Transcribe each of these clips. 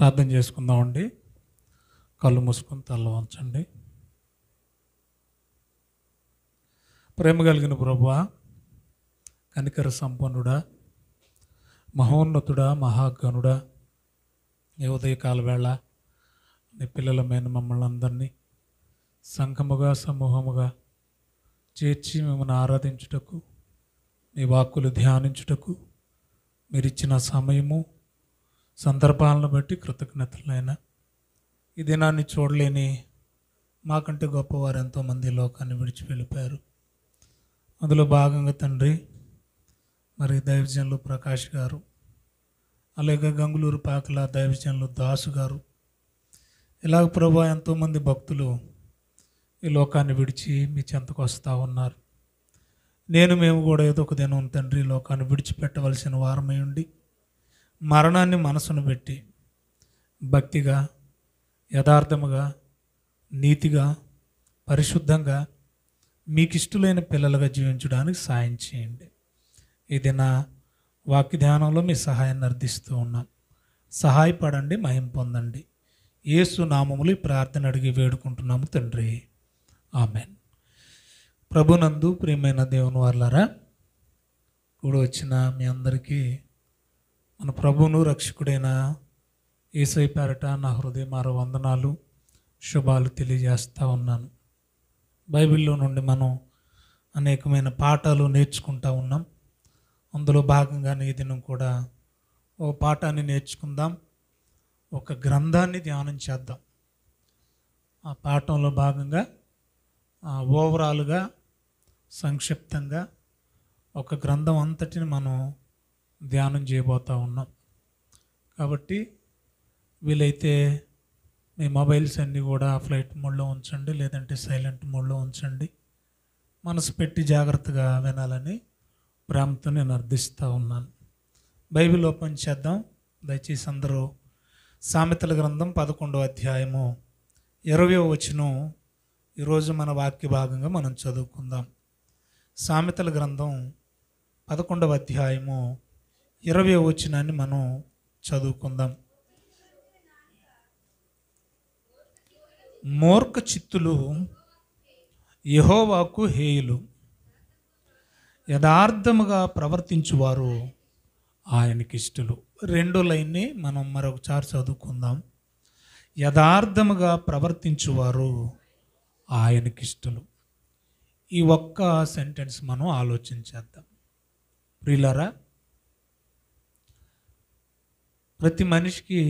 ప్రార్థన చేసుకుందామండి. కళ్ళు మూసుకొని తల వంచండి. ప్రేమ కలిగిన ప్రభువా, కనికర సంపన్నుడా, మహోన్నతుడా, మహాగణుడా, ఈ ఉదయకాల వేళ నీ పిల్లలమైన మమ్మల్ని అందరినీ సంఘముగా సమూహముగా చేర్చి మిమ్మల్ని ఆరాధించుటకు, మీ వాక్కులు ధ్యానించుటకు మీరిచ్చిన సమయము సందర్భాలను బట్టి కృతజ్ఞతలైనా ఈ దినాన్ని చూడలేని మాకంటే గొప్పవారు ఎంతోమంది లోకాన్ని విడిచి వెళ్ళిపోయారు. అందులో భాగంగా తండ్రి, మరి దైవజనులు ప్రకాష్ గారు, అలాగే గంగులూరు పాకల దైవజనులు దాసు గారు, ఇలాగ ప్రభా ఎంతోమంది భక్తులు ఈ లోకాన్ని విడిచి మీ చెంతకు వస్తూ ఉన్నారు. మేము కూడా ఏదో ఒక దినం తండ్రి లోకాన్ని విడిచిపెట్టవలసిన వారమై ఉండి మరణాన్ని మనసును పెట్టి భక్తిగా, యథార్థముగా, నీతిగా, పరిశుద్ధంగా మీకు ఇష్టలైన పిల్లలుగా జీవించడానికి సాయం చేయండి. ఇది నా వాక్య ధ్యానంలో మీ సహాయాన్ని అర్థిస్తూ ఉన్నాం. సహాయపడండి, మహిమ పొందండి. యేసు నామములు ఈ ప్రార్థన అడిగి వేడుకుంటున్నాము తండ్రి, ఆమెన్. ప్రభునందు ప్రియమైన దేవుని వారలారా, కూడా వచ్చిన మీ అందరికీ మన ప్రభువును రక్షకుడైన యేసయ్య పేరట నా హృదయమార వందనాలు, శుభాలు తెలియజేస్తూ ఉన్నాను. బైబిల్లో నుండి మనం అనేకమైన పాఠాలు నేర్చుకుంటూ ఉన్నాం. అందులో భాగంగానే ఈ దినం కూడా ఒక పాఠాన్ని నేర్చుకుందాం, ఒక గ్రంథాన్ని ధ్యానం చేద్దాం. ఆ పాఠంలో భాగంగా ఓవరాల్గా సంక్షిప్తంగా ఒక గ్రంథం అంతటిని మనం ధ్యానం చేయబోతూ ఉన్నాం. కాబట్టి వీలైతే మీ మొబైల్స్ అన్నీ కూడా ఫ్లైట్ మోడ్లో ఉంచండి, లేదంటే సైలెంట్ మోడ్లో ఉంచండి. మనసు పెట్టి జాగ్రత్తగా వినాలని ప్రేమతో నేను అర్థిస్తూ ఉన్నాను. బైబిల్ ఓపెన్ చేద్దాం దయచేసి అందరూ. సామెతల గ్రంథం 11వ అధ్యాయము 20వ వచనం ఈరోజు మన వాక్య భాగంగా మనం చదువుకుందాం. సామెతల గ్రంథం 11వ అధ్యాయము 20వ వచనాన్ని మనం చదువుకుందాం. మూర్ఖ చిత్తులు యెహోవాకు హేయులు, యథార్థముగా ప్రవర్తించువారు ఆయనకి ఇష్టలు. రెండో లైన్ని మనం మరొకసారి చదువుకుందాం. యథార్థముగా ప్రవర్తించువారు ఆయనకి ఇష్టలు. ఈ ఒక్క సెంటెన్స్ మనం ఆలోచించేద్దాం. ప్రియులారా, ప్రతి మనిషికి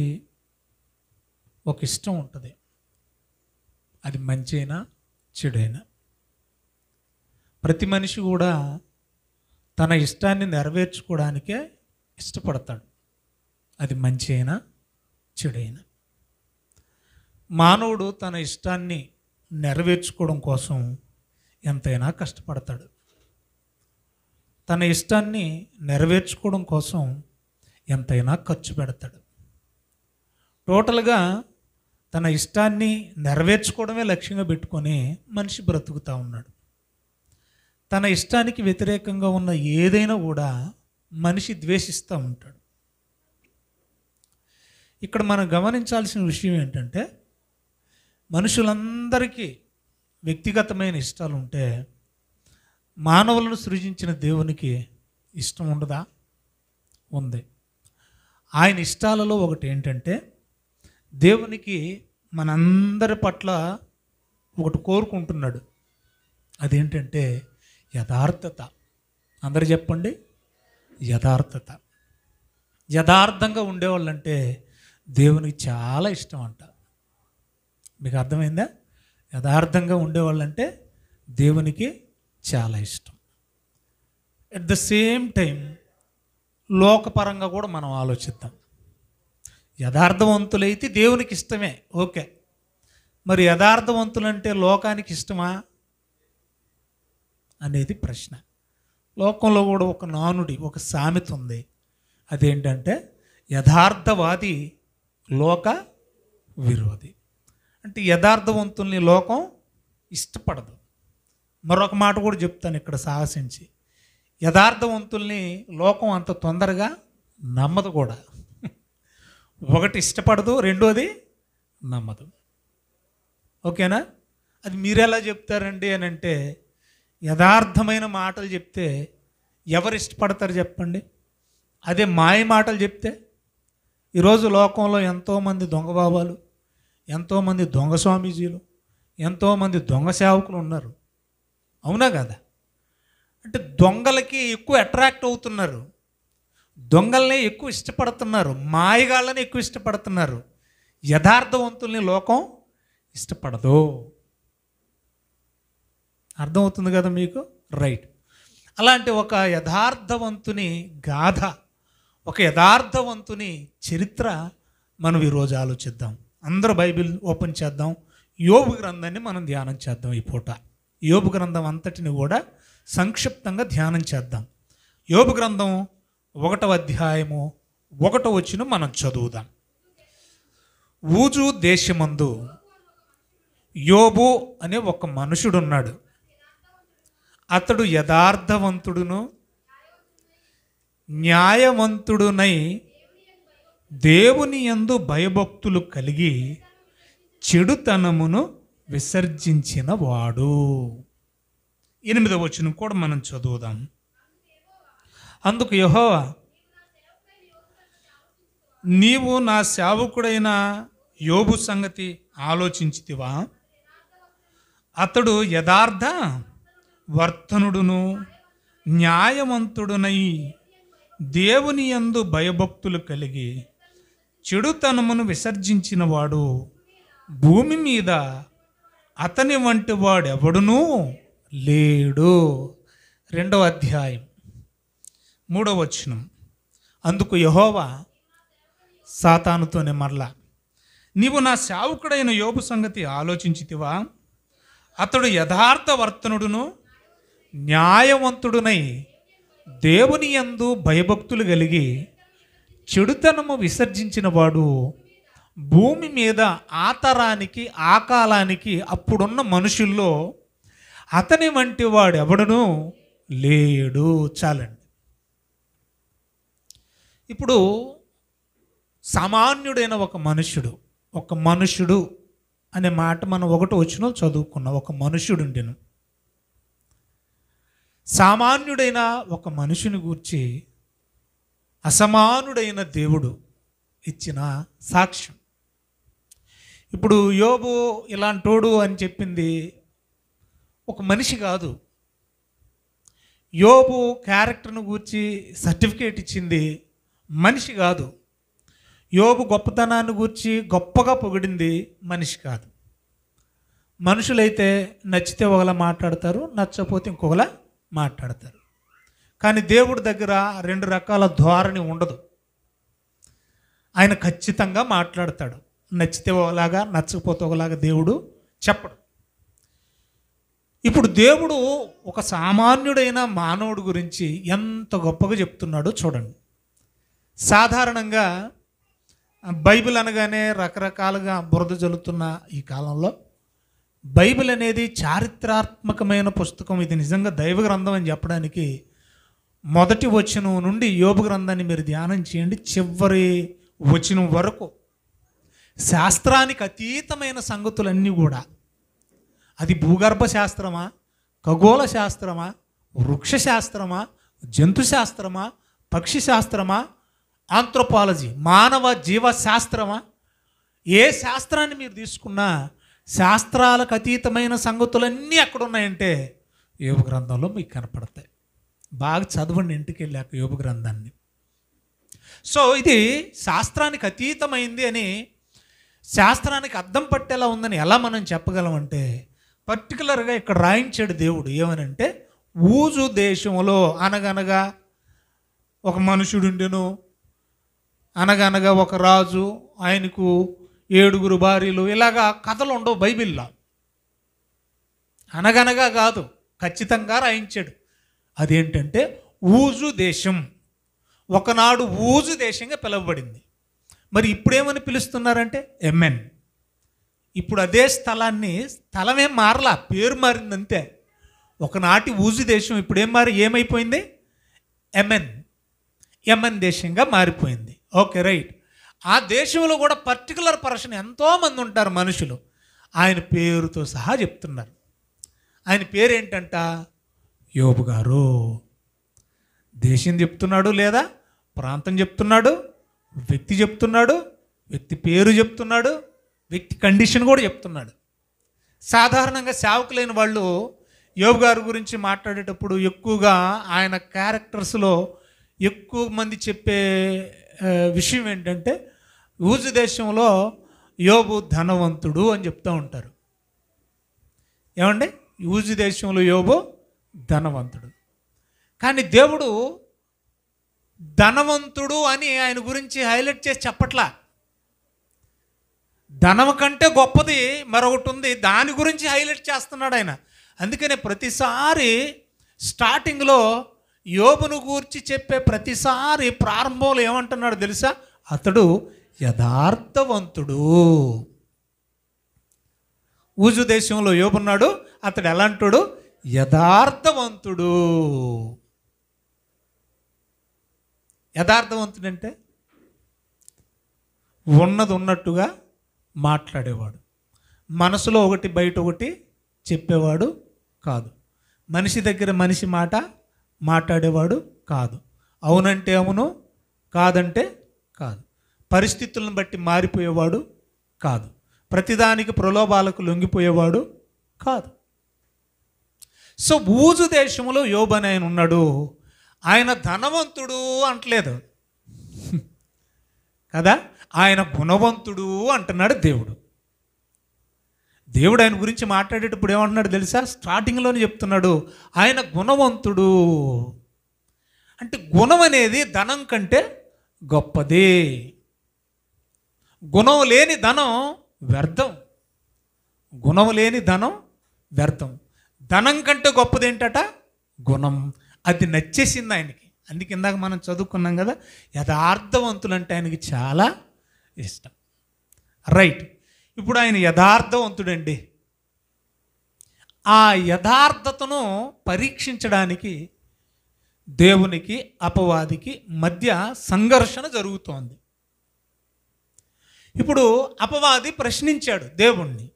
ఒక ఇష్టం ఉంటుంది. అది మంచి అయినా చెడైనా ప్రతి మనిషి కూడా తన ఇష్టాన్ని నెరవేర్చుకోవడానికే ఇష్టపడతాడు. అది మంచి అయినా చెడైనా మానవుడు తన ఇష్టాన్ని నెరవేర్చుకోవడం కోసం ఎంతైనా కష్టపడతాడు. తన ఇష్టాన్ని నెరవేర్చుకోవడం కోసం ఎంతైనా ఖర్చు పెడతాడు. టోటల్గా తన ఇష్టాన్ని నెరవేర్చుకోవడమే లక్ష్యంగా పెట్టుకొని మనిషి బ్రతుకుతూ ఉన్నాడు. తన ఇష్టానికి వ్యతిరేకంగా ఉన్న ఏదైనా కూడా మనిషి ద్వేషిస్తూ ఉంటాడు. ఇక్కడ మనం గమనించాల్సిన విషయం ఏంటంటే, మనుషులందరికీ వ్యక్తిగతమైన ఇష్టాలు ఉంటే మానవులను సృజించిన దేవునికి ఇష్టం ఉండదా? ఉంది. ఆయన ఇష్టాలలో ఒకటి ఏంటంటే, దేవునికి మనందరి పట్ల ఒకటి కోరుకుంటున్నాడు. అదేంటంటే యథార్థత. అందరు చెప్పండి, యథార్థత. యథార్థంగా ఉండేవాళ్ళంటే దేవునికి చాలా ఇష్టం అంట. మీకు అర్థమైందా? యథార్థంగా ఉండేవాళ్ళంటే దేవునికి చాలా ఇష్టం. ఎట్ ద సేమ్ టైం లోకపరంగా కూడా మనం ఆలోచిద్దాం. యథార్థవంతులైతే దేవునికి ఇష్టమే, ఓకే. మరి యథార్థవంతులంటే లోకానికి ఇష్టమా అనేది ప్రశ్న. లోకంలో కూడా ఒక నానుడి, ఒక సామెత ఉంది. అదేంటంటే యథార్థవాది లోక విరోధి. అంటే యథార్థవంతుల్ని లోకం ఇష్టపడదు. మరొక మాట కూడా చెప్తాను ఇక్కడ సాహసించి, యథార్థవంతుల్ని లోకం అంత తొందరగా నమ్మదు కూడా. ఒకటి ఇష్టపడదు, రెండోది నమ్మదు. ఓకేనా? అది మీరెలా చెప్తారండి అని అంటే, యథార్థమైన మాటలు చెప్తే ఎవరు ఇష్టపడతారు చెప్పండి? అదే మాయ మాటలు చెప్తే. ఈరోజు లోకంలో ఎంతోమంది దొంగ బాబాలు, ఎంతోమంది దొంగ స్వామీజీలు, ఎంతోమంది దొంగ సేవకులు ఉన్నారు. అవునా కదా? అంటే దొంగలకి ఎక్కువ అట్రాక్ట్ అవుతున్నారు, దొంగల్ని ఎక్కువ ఇష్టపడుతున్నారు, మాయగాళ్ళని ఎక్కువ ఇష్టపడుతున్నారు. యథార్థవంతుల్ని లోకం ఇష్టపడదు. అర్థమవుతుంది కదా మీకు? రైట్. అలాంటి ఒక యథార్థవంతుని గాథ, ఒక యథార్థవంతుని చరిత్ర మనం ఈరోజు ఆలోచిద్దాం. అందరూ బైబిల్ ఓపెన్ చేద్దాం. యోబు గ్రంథాన్ని మనం ధ్యానం చేద్దాం. ఈ పూట యోబు గ్రంథం అంతటిని కూడా సంక్షిప్తంగా ధ్యానం చేద్దాం. యోబు గ్రంథం 1వ అధ్యాయము 1వ వచనం మనం చదువుదాం. ఊజు దేశమందు యోబు అనే ఒక మనుషుడున్నాడు. అతడు యథార్థవంతుడును న్యాయవంతుడునై దేవుని యందు భయభక్తులు కలిగి చెడుతనమును విసర్జించిన వాడు. 8వ వచనం కూడా మనం చదువుదాం. అందుకు యెహోవా, నీవు నా సేవకుడైన యోబు సంగతి ఆలోచించితివా? అతడు యథార్థ వర్తనుడును న్యాయవంతుడునై దేవుని యందు భయభక్తులు కలిగి చెడుతనమును విసర్జించిన వాడు. భూమి మీద అతని వంటి వాడెవడునూ లేడు. 2వ అధ్యాయం 3వ వచనం. అందుకు యెహోవా సాతానుతోనే మరలా, నీవు నా సేవకుడైన యోబు సంగతి ఆలోచించితివా? అతడు యథార్థ వర్తనుడును న్యాయవంతుడునై దేవుని యందు భయభక్తులు కలిగి చెడుతనము విసర్జించిన వాడు. భూమి మీద ఆ తరానికి ఆ కాలానికి అప్పుడున్న మనుషుల్లో అతని వంటి వాడు ఎవడునూ లేడు. చాలండి. ఇప్పుడు సామాన్యుడైన ఒక మనుషుడు అనే మాట మనం 1వ వచనం చదువుకున్నాం. ఒక మనుషుడుండెను. సామాన్యుడైన ఒక మనుషుని గూర్చి అసమానుడైన దేవుడు ఇచ్చిన సాక్ష్యం. ఇప్పుడు యోబు ఇలాంటోడు అని చెప్పింది ఒక మనిషి కాదు. యోబు క్యారెక్టర్ను గూర్చి సర్టిఫికేట్ ఇచ్చింది మనిషి కాదు. యోబు గొప్పతనాన్ని గూర్చి గొప్పగా పొగిడింది మనిషి కాదు. మనుషులైతే నచ్చితే ఒకలా మాట్లాడతారు, నచ్చకపోతే ఇంకొకలా మాట్లాడతారు. కానీ దేవుడి దగ్గర 2 రకాల ధోరణి ఉండదు. ఆయన ఖచ్చితంగా మాట్లాడతాడు. నచ్చితే ఒకలాగా, నచ్చకపోతే ఒకలాగా దేవుడు చెప్పడు. ఇప్పుడు దేవుడు ఒక సామాన్యుడైన మానవుడి గురించి ఎంత గొప్పగా చెప్తున్నాడో చూడండి. సాధారణంగా బైబిల్ అనగానే రకరకాలుగా బురద జల్లుతున్న ఈ కాలంలో బైబిల్ అనేది చారిత్రాత్మకమైన పుస్తకం. ఇది నిజంగా దైవ గ్రంథం అని చెప్పడానికి మొదటి వచనం నుండి యోబు గ్రంథాన్ని మీరు ధ్యానం చేయండి. చివరి వచనం వరకు శాస్త్రానికి అతీతమైన సంగతులన్నీ కూడా, అది భూగర్భ శాస్త్రమా, ఖగోళ శాస్త్రమా, వృక్ష శాస్త్రమా, జంతు శాస్త్రమా, పక్షి శాస్త్రమా, ఆంథ్రోపాలజీ, మానవ జీవశాస్త్రమా, ఏ శాస్త్రాన్ని మీరు తీసుకున్నా శాస్త్రాలకు అతీతమైన సంగతులన్నీ ఎక్కడ ఉన్నాయంటే యోబు గ్రంథంలో మీకు కనపడతాయి. బాగా చదవండి ఇంటికి వెళ్ళాక యోబు గ్రంథాన్ని. సో ఇది శాస్త్రానికి అతీతమైంది అని, శాస్త్రానికి అద్దం పట్టేలా ఉందని ఎలా మనం చెప్పగలం అంటే, పర్టికులర్గా ఇక్కడ రాయించాడు దేవుడు. ఏమనంటే, ఊజు దేశంలో అనగనగా ఒక మనుషుడుండెను, అనగనగా ఒక రాజు, ఆయనకు 7 భార్యలు. ఇలాగా కథలు ఉండవు బైబిల్లో. అనగనగా కాదు, ఖచ్చితంగా రాయించాడు. అదేంటంటే ఊజు దేశం. ఒకనాడు ఊజు దేశంగా పిలువబడింది. మరి ఇప్పుడేమని పిలుస్తున్నారంటే ఎమెన్. ఇప్పుడు అదే స్థలమేం మారలా, పేరు మారింది అంతే. ఒకనాటి ఊజు దేశం ఇప్పుడు ఏమైపోయింది? ఎమెన్ దేశంగా మారిపోయింది. Okay, right. ఆ దేశంలో కూడా పర్టికులర్ పర్సన్ ఎంతోమంది ఉంటారు మనుషులు, ఆయన పేరుతో సహా చెప్తున్నారు. ఆయన పేరేంటంట? యోబు గారు. దేశం చెప్తున్నాడు, లేదా ప్రాంతం చెప్తున్నాడు, వ్యక్తి చెప్తున్నాడు, వ్యక్తి పేరు చెప్తున్నాడు, వ్యక్తి కండిషన్ కూడా చెప్తున్నాడు. సాధారణంగా సేవకులైన వాళ్ళు యోబు గారి గురించి మాట్లాడేటప్పుడు ఎక్కువగా ఆయన క్యారెక్టర్స్లో ఎక్కువ మంది చెప్పే విషయం ఏంటంటే, ఊజు దేశంలో యోబు ధనవంతుడు అని చెప్తూ ఉంటారు. ఏమండి? ఊజు దేశంలో యోబు ధనవంతుడు. కానీ దేవుడు ధనవంతుడు అని ఆయన గురించి హైలైట్ చేసి చెప్పట్లా. ధనం కంటే గొప్పది మరొకటి ఉంది, దాని గురించి హైలైట్ చేస్తున్నాడు ఆయన. అందుకనే ప్రతిసారి స్టార్టింగ్లో యోబును గూర్చి చెప్పే ప్రతిసారి ప్రారంభంలో ఏమంటున్నాడు తెలుసా? అతడు యథార్థవంతుడు. ఊజు దేశంలో యోబున్నాడు, అతడు ఎలాంటాడు? యథార్థవంతుడు. యథార్థవంతుడు అంటే ఉన్నది ఉన్నట్టుగా మాట్లాడేవాడు, మనసులో ఒకటి బయట ఒకటి చెప్పేవాడు కాదు, మనిషి దగ్గర మనిషి మాట మాట్లాడేవాడు కాదు, అవునంటే అవును, కాదంటే కాదు, పరిస్థితులను బట్టి మారిపోయేవాడు కాదు, ప్రతిదానికి ప్రలోభాలకు లొంగిపోయేవాడు కాదు. సో ఊజు దేశంలో యోబు అని ఆయన ఉన్నాడు. ఆయన ధనవంతుడు అంటలేదు కదా, ఆయన గుణవంతుడు అంటున్నాడు దేవుడు. దేవుడు ఆయన గురించి మాట్లాడేటప్పుడు ఏమంటున్నాడు తెలుసా? స్టార్టింగ్లోనే చెప్తున్నాడు, ఆయన గుణవంతుడు. అంటే గుణం అనేది ధనం కంటే గొప్పది. గుణం లేని ధనం వ్యర్థం. గుణం లేని ధనం వ్యర్థం. ధనం కంటే గొప్పది ఏంటట? గుణం. అది నచ్చేసింది ఆయనకి. అందుకే ఇందాక మనం చదువుకున్నాం కదా, యథార్థవంతులు అంటే ఆయనకి చాలా ఇష్టం. రైట్. ఇప్పుడు ఆయన యథార్థవంతుడండి. ఆ యథార్థతను పరీక్షించడానికి దేవునికి అపవాదికి మధ్య సంఘర్షణ జరుగుతోంది. ఇప్పుడు అపవాది ప్రశ్నించాడు దేవుణ్ణి,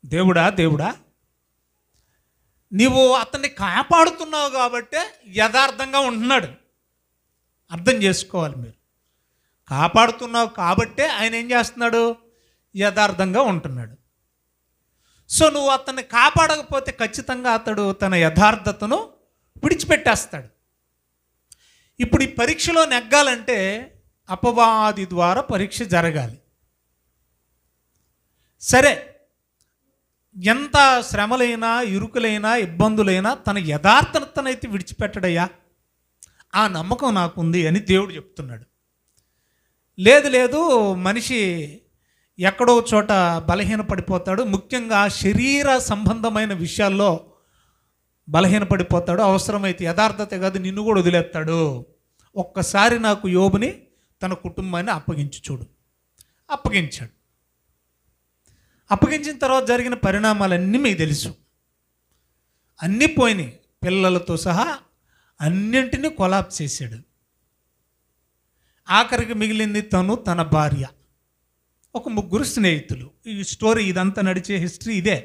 దేవుడా నీవు అతన్ని కాపాడుతున్నావు కాబట్టే యథార్థంగా ఉంటున్నాడు. అర్థం చేసుకోవాలి మీరు. కాపాడుతున్నావు కాబట్టే ఆయన ఏం చేస్తున్నాడు? యథార్థంగా ఉంటున్నాడు. సో నువ్వు అతన్ని కాపాడకపోతే ఖచ్చితంగా అతడు తన యథార్థతను విడిచిపెట్టేస్తాడు. ఇప్పుడు ఈ పరీక్షలో నెగ్గాలంటే అపవాది ద్వారా పరీక్ష జరగాలి. సరే, ఎంత శ్రమలైనా ఇరుకులైనా ఇబ్బందులైనా తన యథార్థతనైతే విడిచిపెట్టడయ్యా, ఆ నమ్మకం నాకుంది అని దేవుడు చెప్తున్నాడు. లేదు మనిషి ఎక్కడో చోట బలహీనపడిపోతాడు, ముఖ్యంగా శరీర సంబంధమైన విషయాల్లో బలహీనపడిపోతాడు. అవసరమైతే యథార్థత కాదు, నిన్ను కూడా వదిలేస్తాడు. ఒక్కసారి నాకు యోబుని తన కుటుంబాన్ని అప్పగించి చూడు. అప్పగించాడు. అప్పగించిన తర్వాత జరిగిన పరిణామాలన్నీ మీకు తెలుసు. అన్నీ పోయినాయి, పిల్లలతో సహా అన్నింటినీ కొలాప్స్ చేశాడు. ఆఖరికి మిగిలింది తను, తన భార్య, ఒక ముగ్గురు స్నేహితులు. ఈ స్టోరీ ఇదంతా నడిచే హిస్టరీ ఇదే.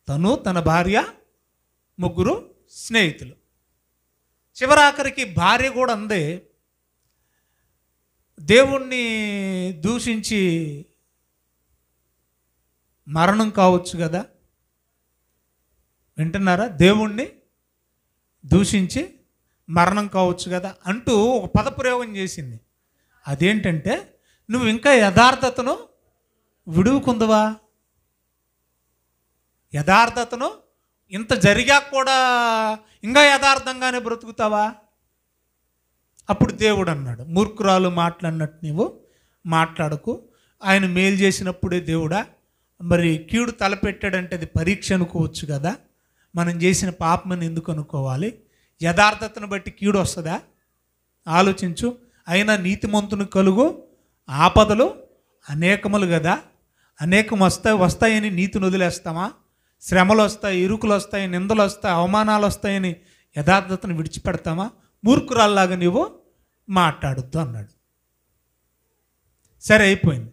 తను, తన భార్య, ముగ్గురు స్నేహితులు. చివరాఖరికి భార్య కూడా అందే, దేవుణ్ణి దూషించి మరణం కావచ్చు కదా. వింటున్నారా? దేవుణ్ణి దూషించి మరణం కావచ్చు కదా అంటూ ఒక పదప్రయోగం చేసింది. అదేంటంటే, నువ్వు ఇంకా యథార్థతను విడువుకుందువా? యథార్థతను ఇంత జరిగాక కూడా ఇంకా యథార్థంగానే బ్రతుకుతావా? అప్పుడు దేవుడు అన్నాడు, మూర్ఖురాలు మాట్లాడినట్టు నీవు మాట్లాడకు. ఆయన మేలు చేసినప్పుడే దేవుడా, మరి కీడు తలపెట్టాడంటే అది పరీక్ష అనుకోవచ్చు కదా. మనం చేసిన పాపమని ఎందుకు అనుకోవాలి? యథార్థతను బట్టి కీడు వస్తుందా? ఆలోచించు. అయినా నీతిమంతుని కలుగు ఆపదలు అనేకములు కదా. అనేకం వస్తాయని నీతిని వదిలేస్తామా? శ్రమలు వస్తాయి, ఇరుకులు వస్తాయి, నిందలు వస్తాయి, అవమానాలు వస్తాయని యథార్థతను విడిచిపెడతామా? మూర్ఖురాల్లాగా నీవు మాట్లాడొద్దు అన్నాడు. సరే అయిపోయింది.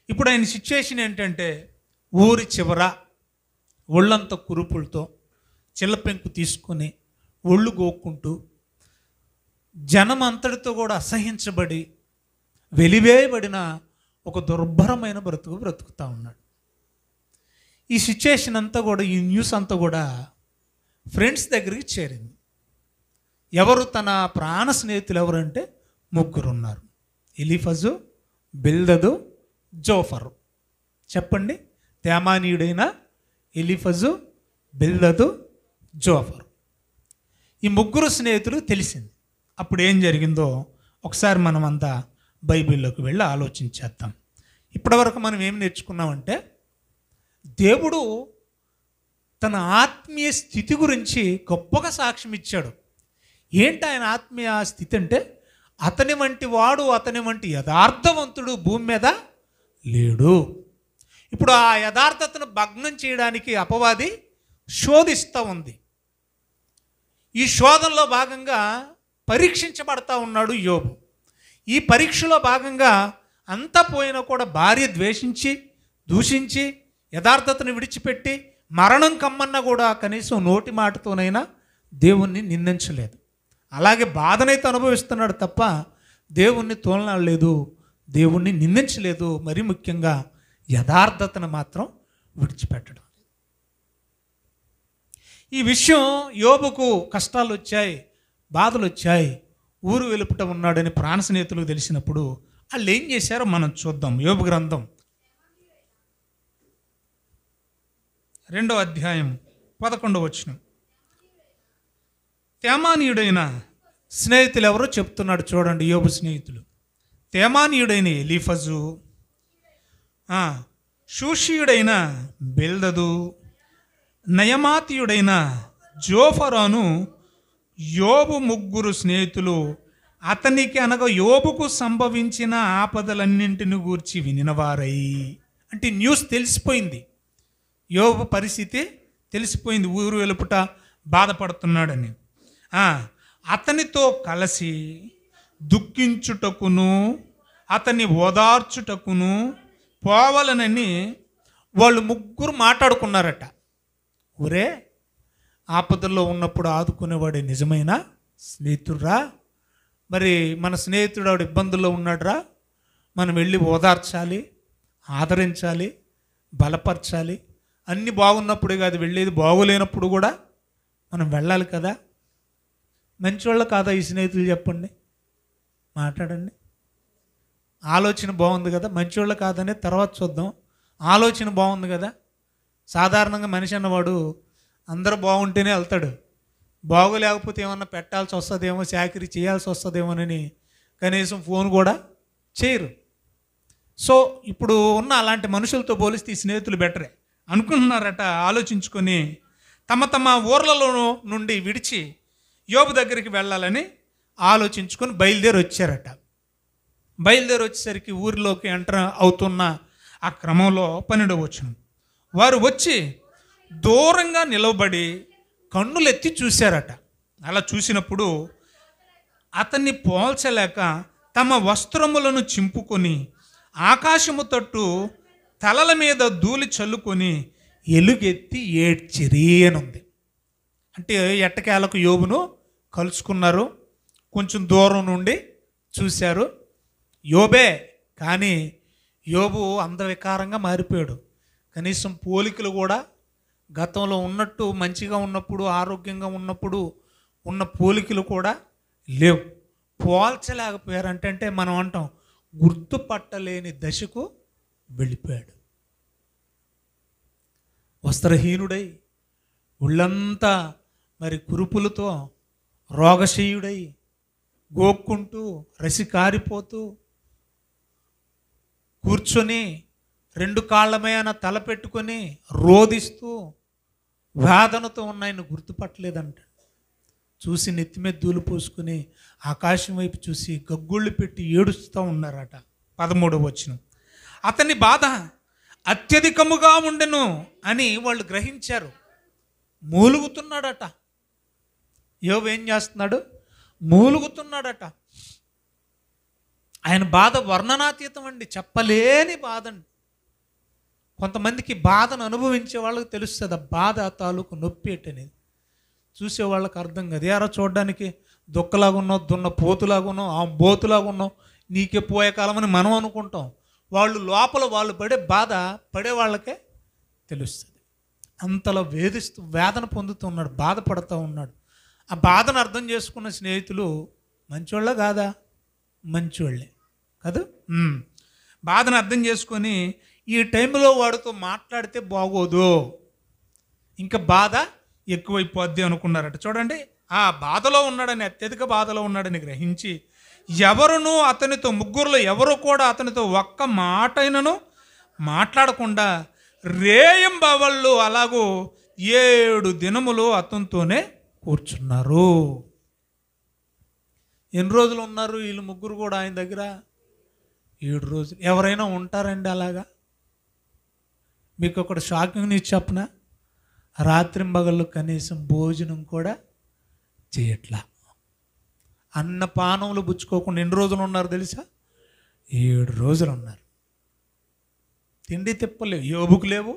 ఇప్పుడు ఆయన సిచ్యువేషన్ ఏంటంటే ఊరి చివర ఒళ్ళంత కురుపులతో చిల్లపెంకు తీసుకొని ఒళ్ళు గోక్కుంటూ జనం అంతటితో కూడా అసహించబడి వెలివేయబడిన ఒక దుర్భరమైన బ్రతుకుతూ ఉన్నాడు. ఈ సిచ్యుయేషన్ అంతా కూడా, ఈ న్యూస్ అంతా కూడా ఫ్రెండ్స్ దగ్గరికి చేరింది. ఎవరు? తన ప్రాణ స్నేహితులు ఎవరంటే ముగ్గురు ఉన్నారు. Eliphaz, Bildad, Zophar. చెప్పండి. తేమానీయుడైన ఎలీఫజు, బిల్దదు, జోఫరు. ఈ ముగ్గురు స్నేహితులు తెలిసింది. అప్పుడు ఏం జరిగిందో ఒకసారి మనం అంతా బైబిల్లోకి వెళ్ళి ఆలోచించేద్దాం. ఇప్పటివరకు మనం ఏం నేర్చుకున్నామంటే, దేవుడు తన ఆత్మీయ స్థితి గురించి గొప్పగా సాక్ష్యం ఇచ్చాడు. ఏంటి ఆయన ఆత్మీయ స్థితి అంటే, అతని వంటి వాడు, అతని వంటి యథార్థవంతుడు భూమి మీద లేడు. ఇప్పుడు ఆ యథార్థతను భగ్నం చేయడానికి అపవాది శోధిస్తూ ఉంది. ఈ శోధనలో భాగంగా పరీక్షించబడతా ఉన్నాడు యోబు. ఈ పరీక్షలో భాగంగా అంతా పోయినా కూడా భార్య ద్వేషించి, దూషించి, యథార్థతను విడిచిపెట్టి మరణం కమ్మన్నా కూడా కనీసం నోటి మాటతోనైనా దేవుణ్ణి నిందించలేదు. అలాగే బాధనైతే అనుభవిస్తున్నాడు తప్ప దేవుణ్ణి తోలనాడలేదు, దేవుణ్ణి నిందించలేదు. మరీ ముఖ్యంగా యథార్థతను మాత్రం విడిచిపెట్టడం. ఈ విషయం యోబుకు కష్టాలు వచ్చాయి, బాధలు వచ్చాయి, ఊరు వెలుపుట ఉన్నాడని ప్రాణ స్నేహితులకు తెలిసినప్పుడు వాళ్ళు ఏం చేశారో మనం చూద్దాం. యోబు గ్రంథం 2వ అధ్యాయం 11వ వచనం. తేమానీయుడైన స్నేహితులు ఎవరో చెప్తున్నాడు చూడండి. యోబు స్నేహితులు తేమానీయుడైన ఎలీఫజు, షూషీయుడైన బిల్దదు, నయమాతీయుడైన జోఫరాను యోబు ముగ్గురు స్నేహితులు అతనికి అనగా యోబుకు సంభవించిన ఆపదలన్నింటిని గూర్చి వినినవారై. అంటే న్యూస్ తెలిసిపోయింది, యోబు పరిస్థితి తెలిసిపోయింది, ఊరు వెలుపుట బాధపడుతున్నాడని. అతనితో కలిసి దుఃఖించుటకును అతన్ని ఓదార్చుటకును పోవాలనని వాళ్ళు ముగ్గురు మాట్లాడుకున్నారట. ఒరే, ఆపదల్లో ఉన్నప్పుడు ఆదుకునేవాడే నిజమైన స్నేహితుడురా. మరి మన స్నేహితుడు ఆవిడ ఇబ్బందుల్లో ఉన్నాడురా, మనం వెళ్ళి ఓదార్చాలి, ఆదరించాలి, బలపరచాలి. అన్నీ బాగున్నప్పుడే కాదు వెళ్ళేది, బాగోలేనప్పుడు కూడా మనం వెళ్ళాలి కదా. మంచివాళ్ళు కాదా ఈ స్నేహితులు? చెప్పండి, మాట్లాడండి. ఆలోచన బాగుంది కదా, మంచివాళ్ళు కాదనే తర్వాత చూద్దాం. ఆలోచన బాగుంది కదా. సాధారణంగా మనిషి అన్నవాడు అందరూ బాగుంటేనే వెళ్తాడు, బాగోలేకపోతే ఏమన్నా పెట్టాల్సి వస్తుందేమో, చాకరీ చేయాల్సి వస్తుందేమోనని కనీసం ఫోన్ కూడా చేయరు. సో ఇప్పుడు ఉన్న అలాంటి మనుషులతో పోలిస్తే ఈ స్నేహితులు బెటరే అనుకుంటున్నారట. ఆలోచించుకొని తమ తమ ఊర్లలో నుండి విడిచి యోబు దగ్గరికి వెళ్ళాలని ఆలోచించుకొని బయలుదేరి వచ్చారట. బయలుదేరి వచ్చేసరికి ఊరిలోకి ఎంటర్ అవుతున్న ఆ క్రమంలో 12వ వచనం, వారు వచ్చి దూరంగా నిలబడి కన్నులెత్తి చూశారట. అలా చూసినప్పుడు అతన్ని పోల్చలేక తమ వస్త్రములను చింపుకొని ఆకాశము తట్టు తలల మీద ధూళి చల్లుకొని ఎలుగెత్తి ఏడ్చిరి అని ఉంది. అంటే ఎట్టకేలకు యోబును కలుసుకున్నారు, కొంచెం దూరం నుండి చూశారు. యోబే, కానీ యోబు అందవికారంగా మారిపోయాడు. కనీసం పోలికలు కూడా గతంలో ఉన్నట్టు, మంచిగా ఉన్నప్పుడు, ఆరోగ్యంగా ఉన్నప్పుడు ఉన్న పోలికలు కూడా లేవు. పోల్చలేకపోయారు. అంటే మనం అంటాం గుర్తుపట్టలేని దశకు వెళ్ళిపోయాడు. వస్త్రహీనుడై, ఒళ్ళంతా మరి కురుపులతో రోగశీయుడై, గోక్కుంటూ రసి కారిపోతూ కూర్చొని 2 కాళ్ళ మీద తల పెట్టుకొని రోదిస్తూ వేదనతో ఉన్నాయని గుర్తుపట్టలేదంట. చూసి నెత్తి మీద ధూళి పోసుకుని ఆకాశం వైపు చూసి గగ్గుళ్ళు పెట్టి ఏడుస్తూ ఉన్నారట. 13వ వచనం, అతని బాధ అత్యధికముగా ఉండెను అని వాళ్ళు గ్రహించారు. మూలుగుతున్నాడట. యోబు ఏం చేస్తున్నాడు? మూలుగుతున్నాడట. ఆయన బాధ వర్ణనాతీతం అండి, చెప్పలేని బాధ అండి. కొంతమందికి బాధను అనుభవించే వాళ్ళకి తెలుస్తుంది ఆ బాధ తాలూకు నొప్పి ఏంటనేది. చూసే వాళ్ళకి అర్థం కాదు. ఎరా చూడడానికి దుక్కలాగా ఉన్నావు, దున్న పోతులాగా ఉన్నావు, ఆ బోతులాగా ఉన్నావు, నీకే పోయే కాలం అని మనం అనుకుంటాం. వాళ్ళు లోపల వాళ్ళు పడే బాధ పడే వాళ్ళకే తెలుస్తుంది. అంతలో వేదన పొందుతూ ఉన్నాడు, బాధపడుతూ ఉన్నాడు. ఆ బాధను అర్థం చేసుకున్న స్నేహితులు మంచోళ్ళ కాదా? మంచోళ్ళే కదా. బాధను అర్థం చేసుకొని ఈ టైంలో వాడితో మాట్లాడితే బాగోదు, ఇంకా బాధ ఎక్కువైపోద్ది అనుకున్నారట. చూడండి, ఆ బాధలో ఉన్నాడని, అత్యధిక బాధలో ఉన్నాడని గ్రహించి ఎవరునూ అతనితో, ముగ్గురులో ఎవరు కూడా అతనితో ఒక్క మాటైనను మాట్లాడకుండా రేయింబవళ్ళు అలాగూ 7 దినములు అతనితోనే కూర్చున్నారు. ఎన్ని రోజులు ఉన్నారు వీళ్ళు ముగ్గురు కూడా ఆయన దగ్గర? 7 రోజులు. ఎవరైనా ఉంటారండి అలాగా? మీకు ఒకటి షాకింగ్ న్యూస్ చెప్పనా? రాత్రింబగళ్ళు కనీసం భోజనం కూడా చేయట్లా, అన్నపానములు పుచ్చుకోకుండా ఎన్ని రోజులు ఉన్నారు తెలుసా? 7 రోజులు ఉన్నారు. తిండి తిప్పలేవు, యోబుకు లేవు,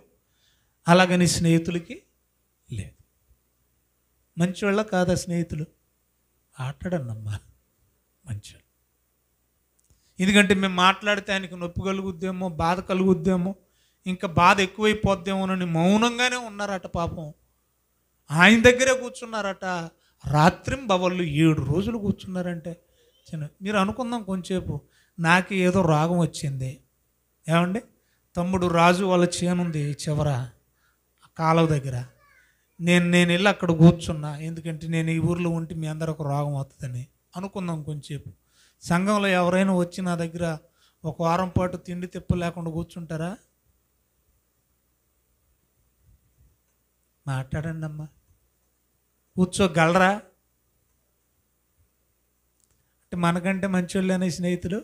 అలాగని స్నేహితులకి లేదు. మంచివాళ్ళ కాదా స్నేహితులు? ఆటాడన్నమ్మా మంచివాళ్ళు. ఎందుకంటే మేము మాట్లాడితే ఆయనకి నొప్పి కలుగుద్దేమో, బాధ కలుగుద్దేమో, ఇంకా బాధ ఎక్కువైపోద్దేమోనని మౌనంగానే ఉన్నారట. పాపం ఆయన దగ్గరే కూర్చున్నారట. రాత్రింబవళ్ళు 7 రోజులు కూర్చున్నారంటే మీరు అనుకుందాం కొంచెంసేపు, నాకు ఏదో రోగం వచ్చింది ఏమండి, తమ్ముడు రాజు వాళ్ళ చేనుంది చివర కాలువ దగ్గర, నేను వెళ్ళి అక్కడ కూర్చున్నా, ఎందుకంటే నేను ఈ ఊర్లో ఉంటే మీ అందరికి రోగం అవుతుందని అనుకుందాం కొంచెంసేపు. సంఘంలో ఎవరైనా వచ్చి నా దగ్గర ఒక వారం పాటు తిండి తిప్ప లేకుండా కూర్చుంటారా? మాట్లాడండి అమ్మా, కూర్చోగలరా? అంటే మనకంటే మంచోళ్ళు అనే స్నేహితులు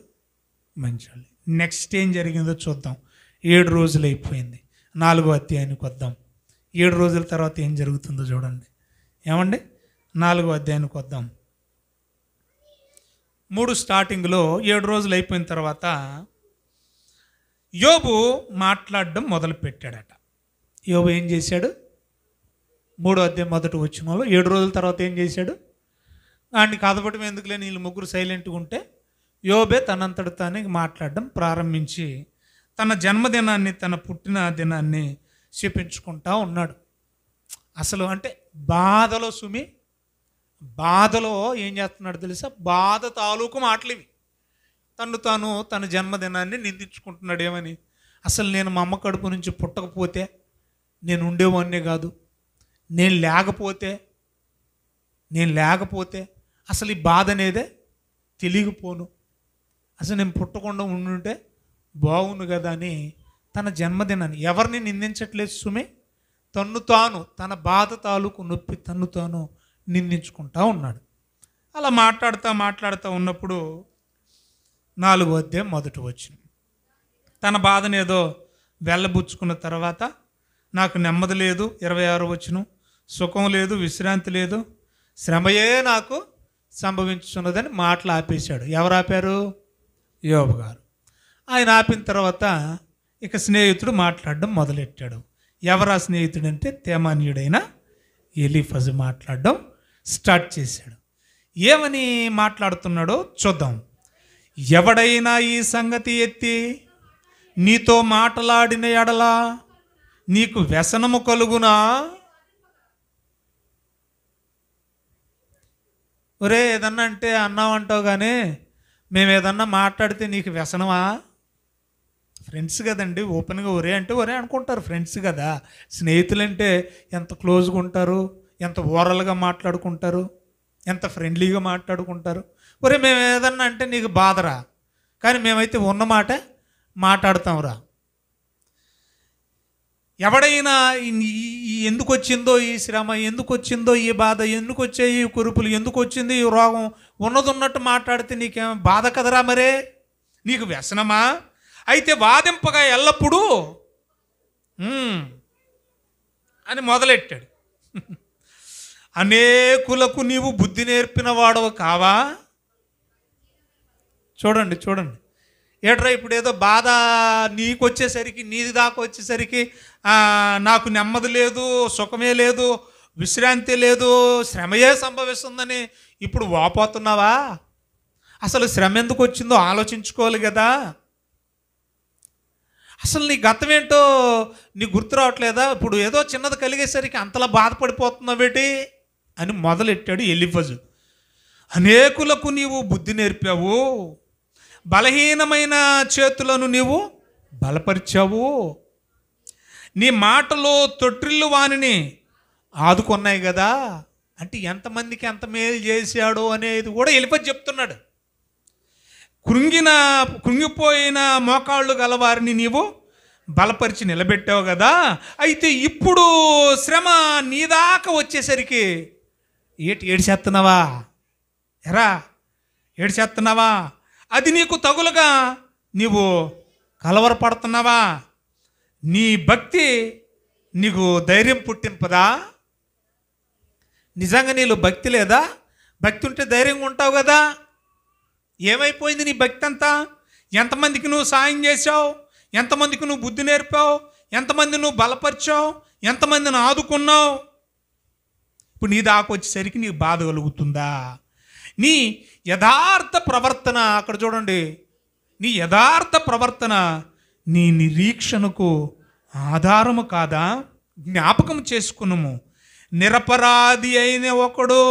మంచోళ్ళు. నెక్స్ట్ ఏం జరిగిందో చూద్దాం. 7 రోజులు అయిపోయింది, 4వ అధ్యాయానికి వద్దాం. 7 రోజుల తర్వాత ఏం జరుగుతుందో చూడండి. ఏమండి, 4వ అధ్యాయానికి వద్దాం. 3 స్టార్టింగ్లో 7 రోజులు అయిపోయిన తర్వాత యోబు మాట్లాడడం మొదలుపెట్టాడట. యోబు ఏం చేశాడు? 3వ అధ్యాయం మొదటి వచనంలో 7 రోజుల తర్వాత ఏం చేశాడు? వాడిని కదపడం ఎందుకులే, వీళ్ళు ముగ్గురు సైలెంట్గా ఉంటే యోబే తనంతట తానే మాట్లాడడం ప్రారంభించి తన జన్మదినాన్ని, తన పుట్టిన దినాన్ని శపించుకుంటా ఉన్నాడు. అసలు అంటే బాధలో బాధలో ఏం చేస్తున్నాడు తెలుసా? బాధ తాలూకు మాటలు ఇవి. తాను తన జన్మదినాన్ని నిందించుకుంటున్నాడు. ఏమని? అసలు నేను మా అమ్మ కడుపు నుంచి పుట్టకపోతే నేను ఉండేవాడినే కాదు, నేను లేకపోతే అసలు ఈ బాధ అనేదే తెలియకపోను, అసలు నేను పుట్టకుండా ఉండుంటే బాగుండు కదా అని తన జన్మదినాన్ని, ఎవరిని నిందించట్లేదు సుమి, తన బాధ తాలూకు నొప్పి తాను నిందించుకుంటా ఉన్నాడు. అలా మాట్లాడుతూ ఉన్నప్పుడు 4వ అధ్యాయం మొదటి వచనం, తన బాధను ఏదో వెళ్ళబుచ్చుకున్న తర్వాత నాకు నెమ్మది లేదు, 26వ వచనం, సుఖం లేదు, విశ్రాంతి లేదు, శ్రమయే నాకు సంభవించున్నదని మాటలు ఆపేశాడు. ఎవరు ఆపారు? యోబు గారు. ఆయన ఆపిన తర్వాత ఇక స్నేహితుడు మాట్లాడడం మొదలెట్టాడు. ఎవరా స్నేహితుడు అంటే తేమాన్యుడైన ఎలీఫజు మాట్లాడడం స్టార్ట్ చేశాడు. ఏమని మాట్లాడుతున్నాడో చూద్దాం. ఎవడైనా ఈ సంగతి ఎత్తి నీతో మాట్లాడిన ఎడల నీకు వ్యసనము కలుగునా? ఒరే ఏదన్నా అంటే అన్నావంటావు కానీ మేము ఏదన్నా మాట్లాడితే నీకు వ్యసనమా? ఫ్రెండ్స్ కదండి, ఓపెన్గా ఒరే అంటే ఒరే అనుకుంటారు. ఫ్రెండ్స్ కదా, స్నేహితులంటే ఎంత క్లోజ్గా ఉంటారు, ఎంత ఓరల్గా మాట్లాడుకుంటారు, ఎంత ఫ్రెండ్లీగా మాట్లాడుకుంటారు. ఒరే మేము ఏదన్నా అంటే నీకు బాధరా, కానీ మేమైతే ఉన్న మాట మాట్లాడతాంరా. ఎవడైనా ఎందుకు వచ్చిందో ఈ శ్రమ, ఎందుకు వచ్చిందో ఈ బాధ, ఎందుకు వచ్చాయి ఈ కురుపులు, ఎందుకు వచ్చింది ఈ రోగం, ఉన్నది ఉన్నట్టు మాట్లాడితే నీకేం బాధ కదరా? మరే నీకు వ్యసనమా? అయితే వాదింపగా ఎల్లప్పుడూ అని మొదలెట్టాడు. అనేకులకు నీవు బుద్ధి నేర్పిన వాడవు కావా? చూడండి చూడండి. ఏట్రా ఇప్పుడు ఏదో బాధ నీకు వచ్చేసరికి, నీది దాకా వచ్చేసరికి నాకు నెమ్మది లేదు, సుఖమే లేదు, విశ్రాంతి లేదు, శ్రమయే సంభవిస్తుందని ఇప్పుడు వాపోతున్నావా? అసలు శ్రమ ఎందుకు వచ్చిందో ఆలోచించుకోవాలి కదా. అసలు నీ గతం ఏంటో నీకు గుర్తు రావట్లేదా? ఇప్పుడు ఏదో చిన్నది కలిగేసరికి అంతలా బాధపడిపోతున్నావేటి అని మొదలెట్టాడు ఎలీఫజు. అనేకులకు నీవు బుద్ధి నేర్పావు, బలహీనమైన చేతులను నీవు బలపరిచావు, నీ మాటలో తొట్టిల్లు వానిని ఆదుకున్నాయి కదా. అంటే ఎంతమందికి ఎంత మేలు చేశాడో అనేది కూడా ఎలీఫజు చెప్తున్నాడు. కృంగిపోయిన మోకాళ్ళు గలవారిని నీవు బలపరిచి నిలబెట్టావు కదా. అయితే ఇప్పుడు శ్రమ నీ దాకా వచ్చేసరికి ఏడ్చేస్తున్నావా? ఎరా ఏడ్చేస్తున్నావా? అది నీకు తగులుగా నీవు కలవరపడుతున్నావా? నీ భక్తి నీకు ధైర్యం పుట్టింపదా? నిజంగా నీలో భక్తి లేదా? భక్తి ఉంటే ధైర్యంగా ఉంటావు కదా. ఏమైపోయింది నీ భక్తి అంతా? ఎంతమందికి నువ్వు సాయం చేసావు, ఎంతమందికి నువ్వు బుద్ధి నేర్పావు, ఎంతమంది నువ్వు బలపరిచావు, ఎంతమందిని ఆదుకున్నావు. ఇప్పుడు నీ దాకా వచ్చేసరికి నీకు బాధ కలుగుతుందా? నీ యథార్థ ప్రవర్తన, అక్కడ చూడండి, నీ యథార్థ ప్రవర్తన నీ నిరీక్షణకు ఆధారము కాదా? జ్ఞాపకం చేసుకునుము. నిరపరాధి అయిన ఒకడు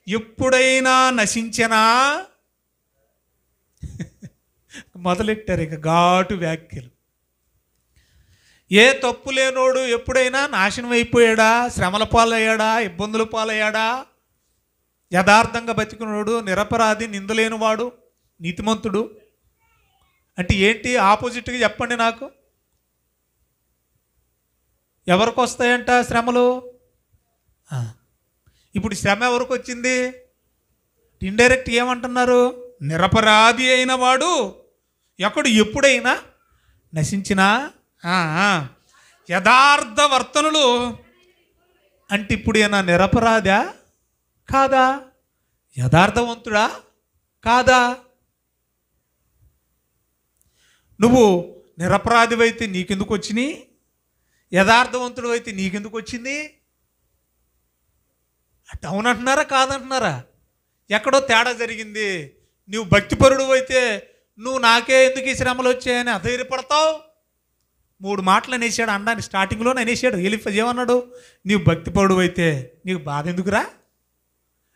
ఎప్పుడైనా నశించనా? మొదలెట్టారు ఇక ఘాటు వ్యాఖ్యలు. ఏ తప్పు లేనోడు ఎప్పుడైనా నాశనం అయిపోయాడా? శ్రమల పాలయ్యాడా? ఇబ్బందుల పాలయ్యాడా? యథార్థంగా బతికినోడు, నిరపరాధి, నిందలేనివాడు, నీతిమంతుడు అంటే ఏంటి? ఆపోజిట్గా చెప్పండి నాకు. ఎవరికి వస్తాయంట శ్రమలు? ఇప్పుడు శ్రమ ఎవరికి వచ్చింది? ఇండైరెక్ట్ ఏమంటున్నారు? నిరపరాధి అయిన వాడు ఎక్కడు ఎప్పుడైనా నశించినా. యథార్థ వర్తనులు అంటే ఇప్పుడు ఏనా నిరపరాధా కాదా? యథార్థవంతుడా కాదా? నువ్వు నిరపరాధివైతే నీకెందుకు వచ్చినాయి? యథార్థవంతుడు అయితే నీకెందుకు వచ్చింది? అంటే అవునంటున్నారా కాదంటున్నారా? ఎక్కడో తేడా జరిగింది. నువ్వు భక్తిపరుడు అయితే నువ్వు నాకే ఎందుకు ఈ శ్రమలు వచ్చాయని అధైర్యపడతావు. 3 మాటలు అనేసాడు అనడానికి. స్టార్టింగ్లోనే అనేసాడు. ఎలీఫజు ఏమన్నాడు? నీవు భక్తిపరుడు అయితే నీకు బాధ ఎందుకురా?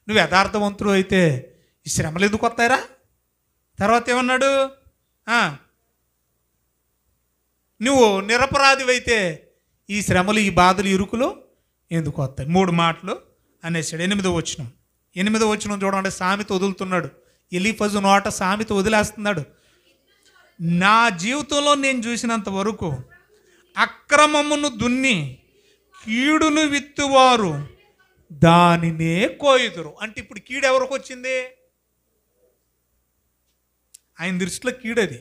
నువ్వు యథార్థవంతుడు అయితే ఈ శ్రమలు ఎందుకు వస్తాయిరా? తర్వాత ఏమన్నాడు? నువ్వు నిరపరాధివైతే ఈ శ్రమలు, ఈ బాధలు, ఇరుకులు ఎందుకు వస్తాయి? 3 మాటలు అనేసాడు. 8వ వచనం చూడండి. సామెత వదులుతున్నాడు. ఎలీఫజు నోట సామెత వదిలేస్తున్నాడు. నా జీవితంలో నేను చూసినంత వరకు అక్రమమును దున్ని కీడును విత్తువారు దానినే కోయుదురు. అంటే ఇప్పుడు కీడు ఎవరికి వచ్చింది? ఆయన దృష్టిలో కీడది.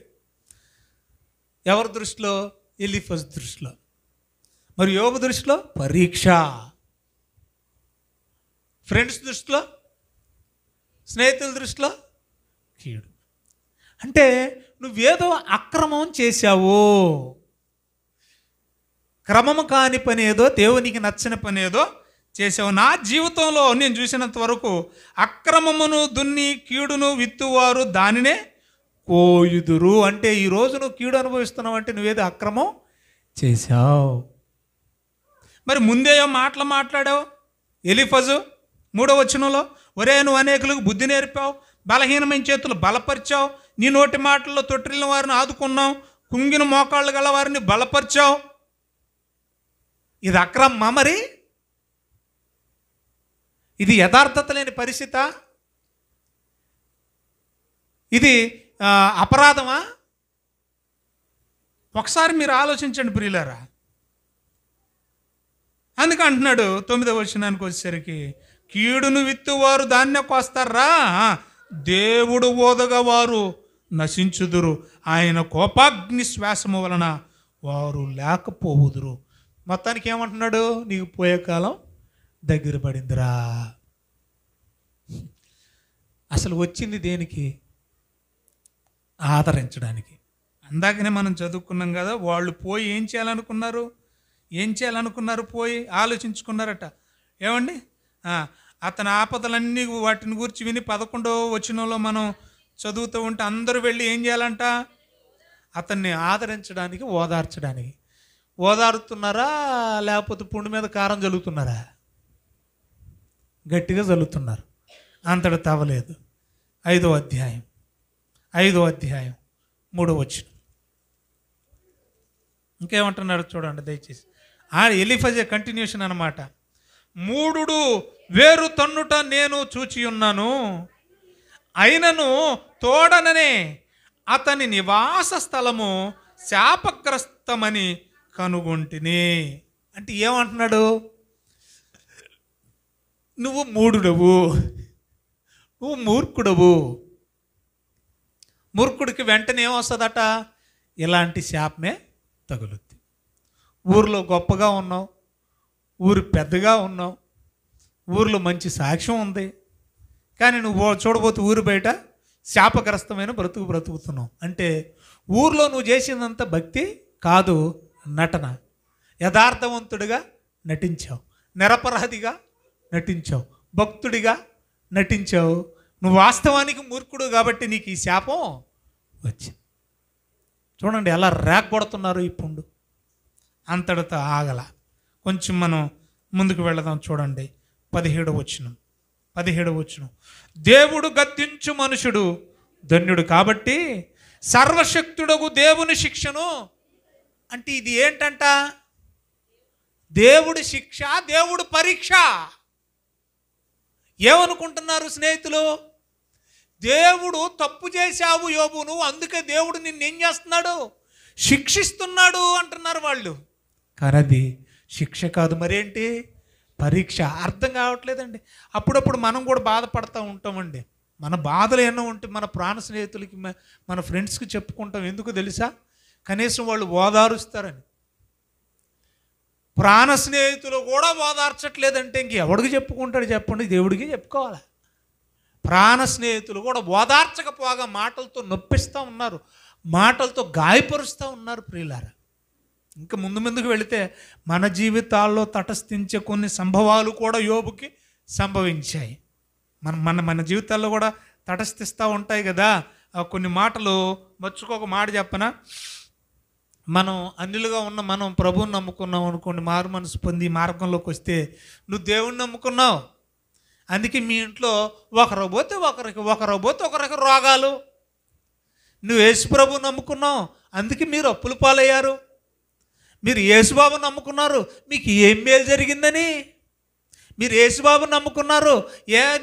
ఎవరి దృష్టిలో? ఎలీఫజు దృష్టిలో. మరి యోబు దృష్టిలో పరీక్ష. ఫ్రెండ్స్ దృష్టిలో, స్నేహితుల దృష్టిలో కీడు. అంటే నువ్వేదో అక్రమం చేశావు, క్రమము కాని పని ఏదో, దేవునికి నచ్చని పని ఏదో చేసావు. నా జీవితంలో నేను చూసినంత వరకు అక్రమమును దున్ని కీడును విత్తువారు దానినే కోయుదురు. అంటే ఈరోజు నువ్వు కీడు అనుభవిస్తున్నావు అంటే నువ్వేదో అక్రమం చేశావు. మరి ముందేయో మాటలు మాట్లాడావు ఎలీఫజు 3వ వచనంలో. ఒరే నువ్వు అనేకులకు బుద్ధి నేర్పావు, బలహీనమైన చేతులు బలపరిచావు, నీ నోటి మాటల్లో తొట్టిల్లిన వారిని ఆదుకున్నావు, కుంగిన మోకాళ్ళు గల వారిని బలపరిచావు. ఇది అక్రమమా? మరి ఇది యథార్థత లేని పరిస్థితా? ఇది అపరాధమా? ఒకసారి మీరు ఆలోచించండి ప్రియులారా. అందుకే అంటున్నాడు 9వ వచనానికి వచ్చేసరికి, కీడును విత్తువారు దాన్నే కోస్తారా, దేవుడు ఓదగా వారు నశించుదురు, ఆయన కోపాగ్ని శ్వాసము వలన వారు లేకపోవుదురు. మొత్తానికి ఏమంటున్నాడు? నీకు పోయే కాలం దగ్గర పడిందిరా. అసలు వచ్చింది దేనికి? ఆదరించడానికి. అందాకనే మనం చదువుకున్నాం కదా, వాళ్ళు పోయి ఏం చేయాలనుకున్నారు పోయి ఆలోచించుకున్నారట. ఏమండి, అతని ఆపదలన్నీ వాటిని గురించి విని 11వ వచనంలో మనం చదువుతూ ఉంటే అందరూ వెళ్ళి ఏం చేయాలంట? అతన్ని ఆదరించడానికి, ఓదార్చడానికి. ఓదారుతున్నారా లేకపోతే పుండు మీద కారం జల్లుతున్నారా? గట్టిగా జల్లుతున్నారు. అంతటి తవ్వలేదు. 5వ అధ్యాయం 3వ వచనం ఇంకేమంటున్నాడు చూడండి దయచేసి. ఎలీఫజే కంటిన్యూషన్ అన్నమాట. మూఢుడు వేరు తన్నుట నేను చూచి ఉన్నాను, అయినను తోడననే అతని నివాస స్థలము శాపగ్రస్తమని కనుగొంటిని. అంటే ఏమంటున్నాడు? నువ్వు మూఢుడవు, నువ్వు మూర్ఖుడవు. మూర్ఖుడికి వెంటనే ఏమొస్తుందట? ఇలాంటి శాపమే తగులుద్ది. ఊరిలో గొప్పగా ఉన్నావు, ఊరు పెద్దగా ఉన్నావు, ఊరిలో మంచి సాక్ష్యం ఉంది, కానీ నువ్వు చూడబోతే ఊరు బయట శాపగ్రస్తమైన బ్రతుకుతున్నావు. అంటే ఊర్లో నువ్వు చేసిందంత భక్తి కాదు, నటన. యథార్థవంతుడిగా నటించావు, నిరపరాధిగా నటించావు, భక్తుడిగా నటించావు. నువ్వు వాస్తవానికి మూర్ఖుడు కాబట్టి నీకు ఈ శాపం వచ్చింది. చూడండి ఎలా రేగొడుతున్నారు ఈ పుండు. అంతటితో ఆగల. కొంచెం మనం ముందుకు వెళదాం. చూడండి 17వ వచనం. దేవుడు గద్దించు మనుషుడు ధన్యుడు కాబట్టి సర్వశక్తుడగు దేవుని శిక్షను. అంటే ఇది ఏంటంట? దేవుడి శిక్ష, దేవుడు పరీక్ష. ఏమనుకుంటున్నారు స్నేహితులు? దేవుడు తప్పు చేశావు యోబు నువ్వు, అందుకే దేవుడు నిన్నేం చేస్తున్నాడు? శిక్షిస్తున్నాడు అంటున్నారు వాళ్ళు. కానీ అది శిక్ష కాదు, మరేంటి? పరీక్ష. అర్థం కావట్లేదండి. అప్పుడప్పుడు మనం కూడా బాధపడుతూ ఉంటామండి. మన బాధలు ఎన్నో ఉంటే మన ప్రాణ స్నేహితులకి, మన ఫ్రెండ్స్కి చెప్పుకుంటాం. ఎందుకు తెలుసా? కనీసం వాళ్ళు ఓదారుస్తారని. ప్రాణ స్నేహితులు కూడా ఓదార్చట్లేదంటే ఇంకెవడికి చెప్పుకుంటాడు చెప్పండి? దేవుడికి చెప్పుకోవాలి. ప్రాణ స్నేహితులు కూడా ఓదార్చకపోగా మాటలతో నొప్పిస్తూ ఉన్నారు, మాటలతో గాయపరుస్తూ ఉన్నారు. ప్రియులారా, ఇంకా ముందుకు వెళితే మన జీవితాల్లో తటస్థించే కొన్ని సంభవాలు కూడా యోబుకి సంభవించాయి. మన జీవితాల్లో కూడా తటస్థిస్తూ ఉంటాయి కదా కొన్ని మాటలు. మర్చుకోక మాట చెప్పనా? మనం అన్యులుగా ఉన్న మనం ప్రభువుని నమ్ముకున్నాం అనుకోండి, మారు మనసు పొంది మార్గంలోకి వస్తే, నువ్వు దేవుణ్ణి నమ్ముకున్నావు, అందుకే మీ ఇంట్లో ఒకరు పోతే ఒకరికి రోగాలు. నువ్వు యేసుప్రభువు నమ్ముకున్నావు, అందుకే మీరు అప్పుల పాలయ్యారు. మీరు యేసుబాబు నమ్ముకున్నారు, మీకు ఏం మేలు జరిగిందని. మీరు యేసుబాబు నమ్ముకున్నారు,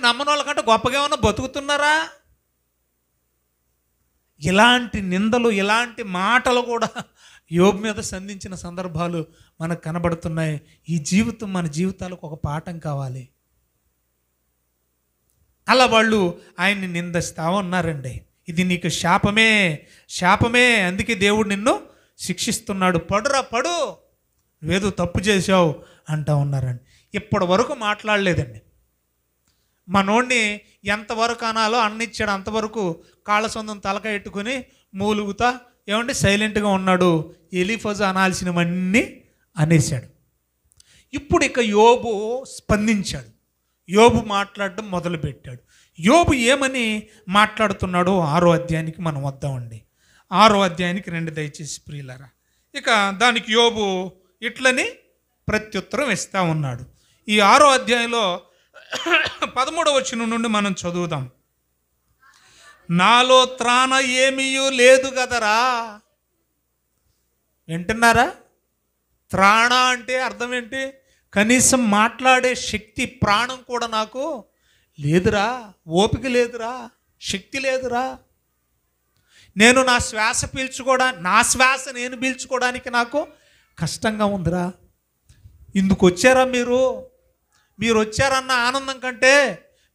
నమ్మని వాళ్ళకంటే గొప్పగా ఏమన్నా బతుకుతున్నారా? ఇలాంటి నిందలు, ఇలాంటి మాటలు కూడా యోబు మీద సంధించిన సందర్భాలు మనకు కనబడుతున్నాయి. ఈ జీవితం మన జీవితాలకు ఒక పాఠం కావాలి. అలా వాళ్ళు ఆయన్ని నిందిస్తూ ఉన్నారండి. ఇది నీకు శాపమే, అందుకే దేవుడు నిన్ను శిక్షిస్తున్నాడు, పడు, నువ్వేదో తప్పు చేసావు అంటూ ఉన్నారండి. ఇప్పటి వరకు మాట్లాడలేదండి. మనోడిని ఎంతవరకు అనాలో అన్నిచ్చాడు, అంతవరకు కాళ్ళ సొంతం తలక ఎట్టుకుని మూలుగుతా సైలెంట్గా ఉన్నాడు. ఎలీఫజు అనాల్సినవన్నీ అనేశాడు. ఇప్పుడు ఇక యోబు స్పందించాడు. యోబు మాట్లాడడం మొదలుపెట్టాడు. యోబు ఏమని మాట్లాడుతున్నాడో 6వ అధ్యాయానికి మనం వద్దామండి. 6వ అధ్యాయానికి రండి దయచేసి ప్రియులారా. ఇక దానికి యోబు ఇట్లని ప్రత్యుత్తరం ఇస్తూ ఉన్నాడు. ఈ 6వ అధ్యాయంలో 13వ వచనం నుండి మనం చదువుదాం. నాలో త్రాణ ఏమీ లేదు కదరా. వింటున్నారా? త్రాణ అంటే అర్థం ఏంటి? కనీసం మాట్లాడే శక్తి, ప్రాణం కూడా నాకు లేదురా, ఓపిక లేదురా, శక్తి లేదురా. నేను నా శ్వాస నేను పీల్చుకోవడానికి నాకు కష్టంగా ఉందిరా. ఇందుకు వచ్చారా మీరు వచ్చారన్న ఆనందం కంటే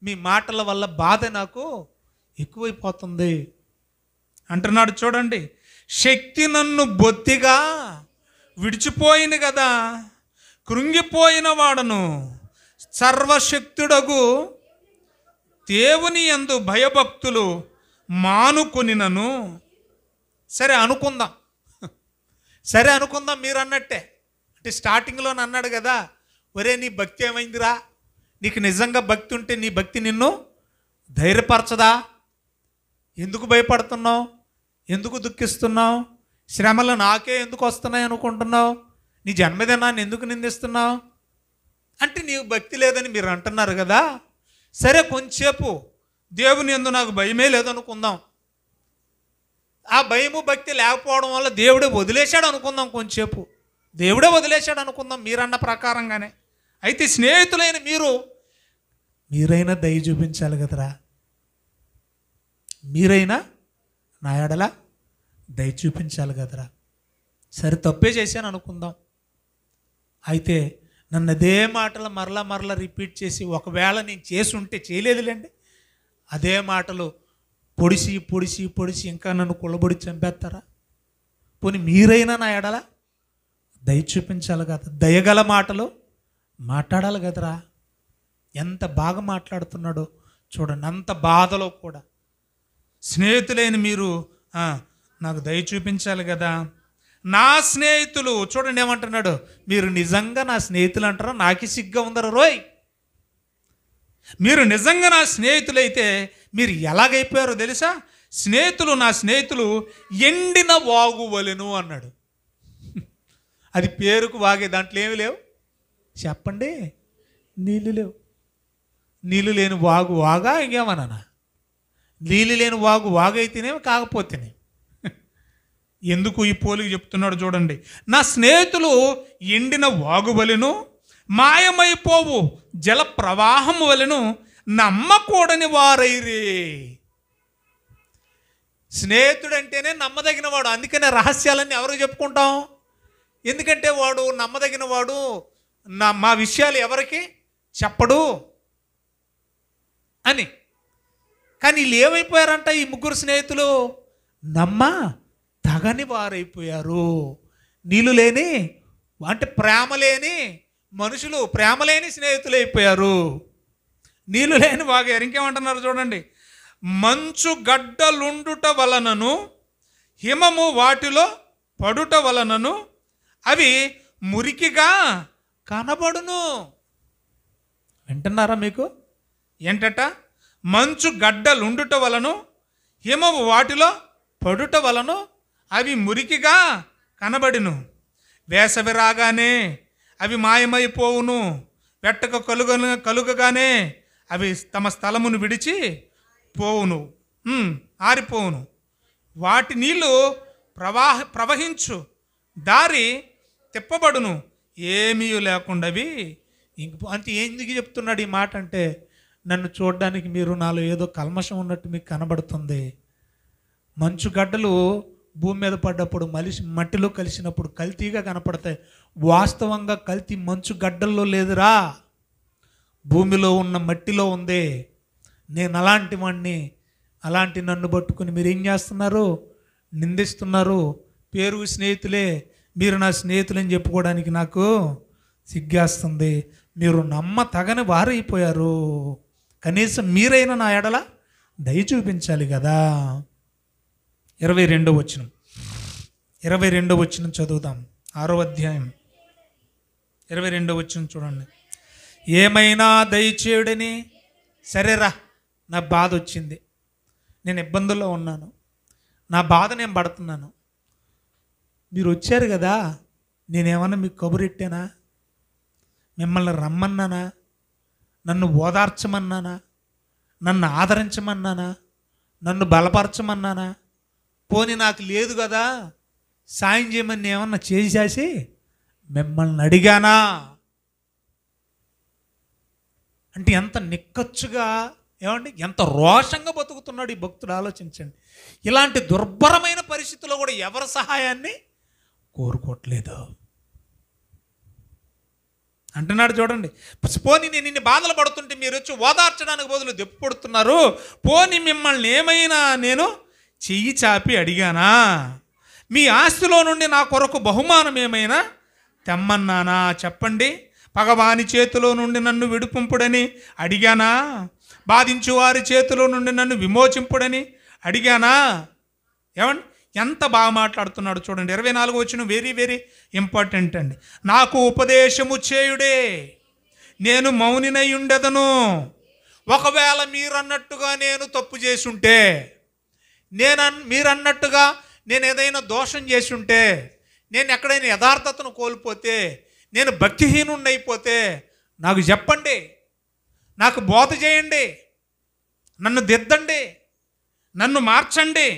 మీ మాటల వల్ల బాధ నాకు ఎక్కువైపోతుంది అంటున్నాడు. చూడండి, శక్తి నన్ను బొత్తిగా విడిచిపోయింది కదా, కృంగిపోయిన వాడను, సర్వశక్తుడగు దేవుని యందు భయభక్తులు మానుకొనినను సరే అనుకుందాం, సరే అనుకుందాం మీరు అన్నట్టే. అంటే స్టార్టింగ్లో అన్నాడు కదా, ఒరే నీ భక్తి ఏమైందిరా, నీకు నిజంగా భక్తి ఉంటే నీ భక్తి నిన్ను ధైర్యపరచదా, ఎందుకు భయపడుతున్నావు, ఎందుకు దుఃఖిస్తున్నావు, శ్రమలు నాకే ఎందుకు వస్తున్నాయి అనుకుంటున్నావు, నీ జన్మదినాన్ని ఎందుకు నిందిస్తున్నావు అంటే నీకు భక్తి లేదని మీరు అంటున్నారు కదా. సరే కొంచెంసేపు దేవుని యందు నాకు భయమే లేదనుకుందాం, ఆ భయము భక్తి లేకపోవడం వల్ల దేవుడే వదిలేశాడు అనుకుందాం, కొంచెంసేపు దేవుడే వదిలేశాడు అనుకుందాం మీరన్న ప్రకారంగానే. అయితే స్నేహితులైన మీరైనా దయ చూపించాలి కదరా, మీరైనా నా ఎడల దయ చూపించాలి కదరా. సరే తప్పే చేశాను అనుకుందాం, అయితే నన్ను అదే మాటలు మరలా రిపీట్ చేసి, ఒకవేళ నేను చేసి ఉంటే చేయలేదులేండి, అదే మాటలు పొడిసి ఇంకా నన్ను కుళ్ళబొడి చంపేస్తారా? పోనీ మీరైనా నా ఎడల దయ చూపించాలి కదా, దయగల మాటలు మాట్లాడాలి కదరా. ఎంత బాగా మాట్లాడుతున్నాడో చూడండి, అంత బాధలో కూడా స్నేహితులైన మీరు నాకు దయ చూపించాలి కదా. నా స్నేహితులు చూడండి ఏమంటున్నాడు, మీరు నిజంగా నా స్నేహితులు అంటారా, నాకే సిగ్గా ఉందరా రోయ్. మీరు నిజంగా నా స్నేహితులైతే మీరు ఎలాగైపోయారో తెలుసా, నా స్నేహితులు ఎండిన వాగు వలెను అన్నాడు. అది పేరుకు వాగే, దాంట్లో ఏమి లేవు చెప్పండి, నీళ్ళు లేవు. నీళ్ళు లేని వాగు వాగా, ఇంకేమన్నా నీళ్ళు లేని వాగు వాగైతేనేమి కాకపోతేనే. ఎందుకు ఈ పోలిక చెప్తున్నాడు చూడండి, నా స్నేహితులు ఎండిన వాగు వలెను, మాయమైపోవు జల ప్రవాహము వలెను నమ్మకూడని వారైరే. స్నేహితుడు అంటేనే నమ్మదగిన వాడు, అందుకనే రహస్యాలన్నీ ఎవరికి చెప్పుకుంటాం, ఎందుకంటే వాడు నమ్మదగిన వాడు, మా విషయాలు ఎవరికి చెప్పడు అని. కానీ వీళ్ళు ఏమైపోయారంట, ఈ ముగ్గురు స్నేహితులు తగని వారైపోయారు. నీళ్ళు లేని అంటే ప్రేమ లేని మనుషులు, ప్రేమ లేని స్నేహితులు అయిపోయారు, నీళ్ళు లేని వాగారు. ఇంకేమంటున్నారు చూడండి, మంచు గడ్డలుండుట వలనను హిమము వాటిలో పడుట వలనను అవి మురికిగా కనబడును. వింటున్నారా మీకు? ఏంటట, మంచు గడ్డలుండుట వలను హిమము వాటిలో పడుట వలను అవి మురికిగా కనబడును. వేసవి రాగానే అవి మాయమైపోవును, వెట్టక కలుగగానే అవి తమ స్థలమును విడిచి పోవును, ఆరిపోవును. వాటి నీళ్ళు ప్రవహించు దారి తిప్పబడును, ఏమీ లేకుండా అవి అంటే ఎందుకు చెప్తున్నాడు ఈ మాట అంటే, నన్ను చూడడానికి మీరు నాలో ఏదో కల్మషం ఉన్నట్టు మీకు కనబడుతుంది. మంచు గడ్డలు భూమి మీద పడ్డప్పుడు మట్టిలో కలిసినప్పుడు కల్తీగా కనపడతాయి. వాస్తవంగా కల్తీ మంచు గడ్డల్లో లేదురా, భూమిలో ఉన్న మట్టిలో ఉంది. నేను అలాంటి వాడిని, అలాంటి నన్ను పట్టుకుని మీరు ఏం చేస్తున్నారు, నిందిస్తున్నారు. పేరు స్నేహితులే, మీరు నా స్నేహితులని చెప్పుకోవడానికి నాకు సిగ్గేస్తుంది. మీరు నమ్మతగని వారైపోయారు, కనీసం మీరైనా నా ఎడల దయ చూపించాలి కదా. 22వ వచనం చదువుదాం, 6వ అధ్యాయం 22వ వచనం చూడండి. ఏమైనా దయచేయుడని, సరేరా నా బాధ వచ్చింది, నేను ఇబ్బందుల్లో ఉన్నాను, నా బాధ నేను పడుతున్నాను, మీరు వచ్చారు కదా, నేనేమన్నా మీకు కబురెట్టానా, మిమ్మల్ని రమ్మన్నానా, నన్ను ఓదార్చమన్నానా, నన్ను ఆదరించమన్నానా, నన్ను బలపరచమన్నానా, పోనీ నాకు లేదు కదా సాయం చేయమని ఏమన్నా చేసేసి మిమ్మల్ని అడిగానా అంటే ఎంత నిక్కచ్చుగా, ఏమండి ఎంత రోషంగా బతుకుతున్నాడు ఈ భక్తుడు, ఆలోచించండి. ఇలాంటి దుర్భరమైన పరిస్థితుల్లో కూడా ఎవరి సహాయాన్ని కోరుకోవట్లేదు అంటున్నాడు చూడండి. పోనీ నేను ఇన్ని బాధలు పడుతుంటే మీరు వచ్చి ఓదార్చడానికి బదులు దెప్పు పడుతున్నారు, పోనీ మిమ్మల్ని ఏమైనా నేను చెయ్యి చాపి అడిగానా, మీ ఆస్తిలో నుండి నా కొరకు బహుమానం ఏమైనా తెమ్మన్నానా చెప్పండి, పగవాని చేతిలో నుండి నన్ను విడుపుంపుడని అడిగానా, బాధించు వారి చేతిలో నుండి నన్ను విమోచింపుడని అడిగానా, ఏమండి ఎంత బాగా మాట్లాడుతున్నాడు చూడండి. 24 వచనం వెరీ వెరీ ఇంపార్టెంట్ అండి. నాకు ఉపదేశము చేయుడే, నేను మౌనినై ఉండెదను. ఒకవేళ మీరన్నట్టుగా నేను తప్పు చేసి ఉంటే, మీరన్నట్టుగా నేను ఏదైనా దోషం చేసి ఉంటే, నేను ఎక్కడైనా యథార్థతను కోల్పోతే, నేను భక్తిహీనుణ్ణి అయిపోతే నాకు చెప్పండి, నాకు బోధ చేయండి, నన్ను దిద్దండి, నన్ను మార్చండి.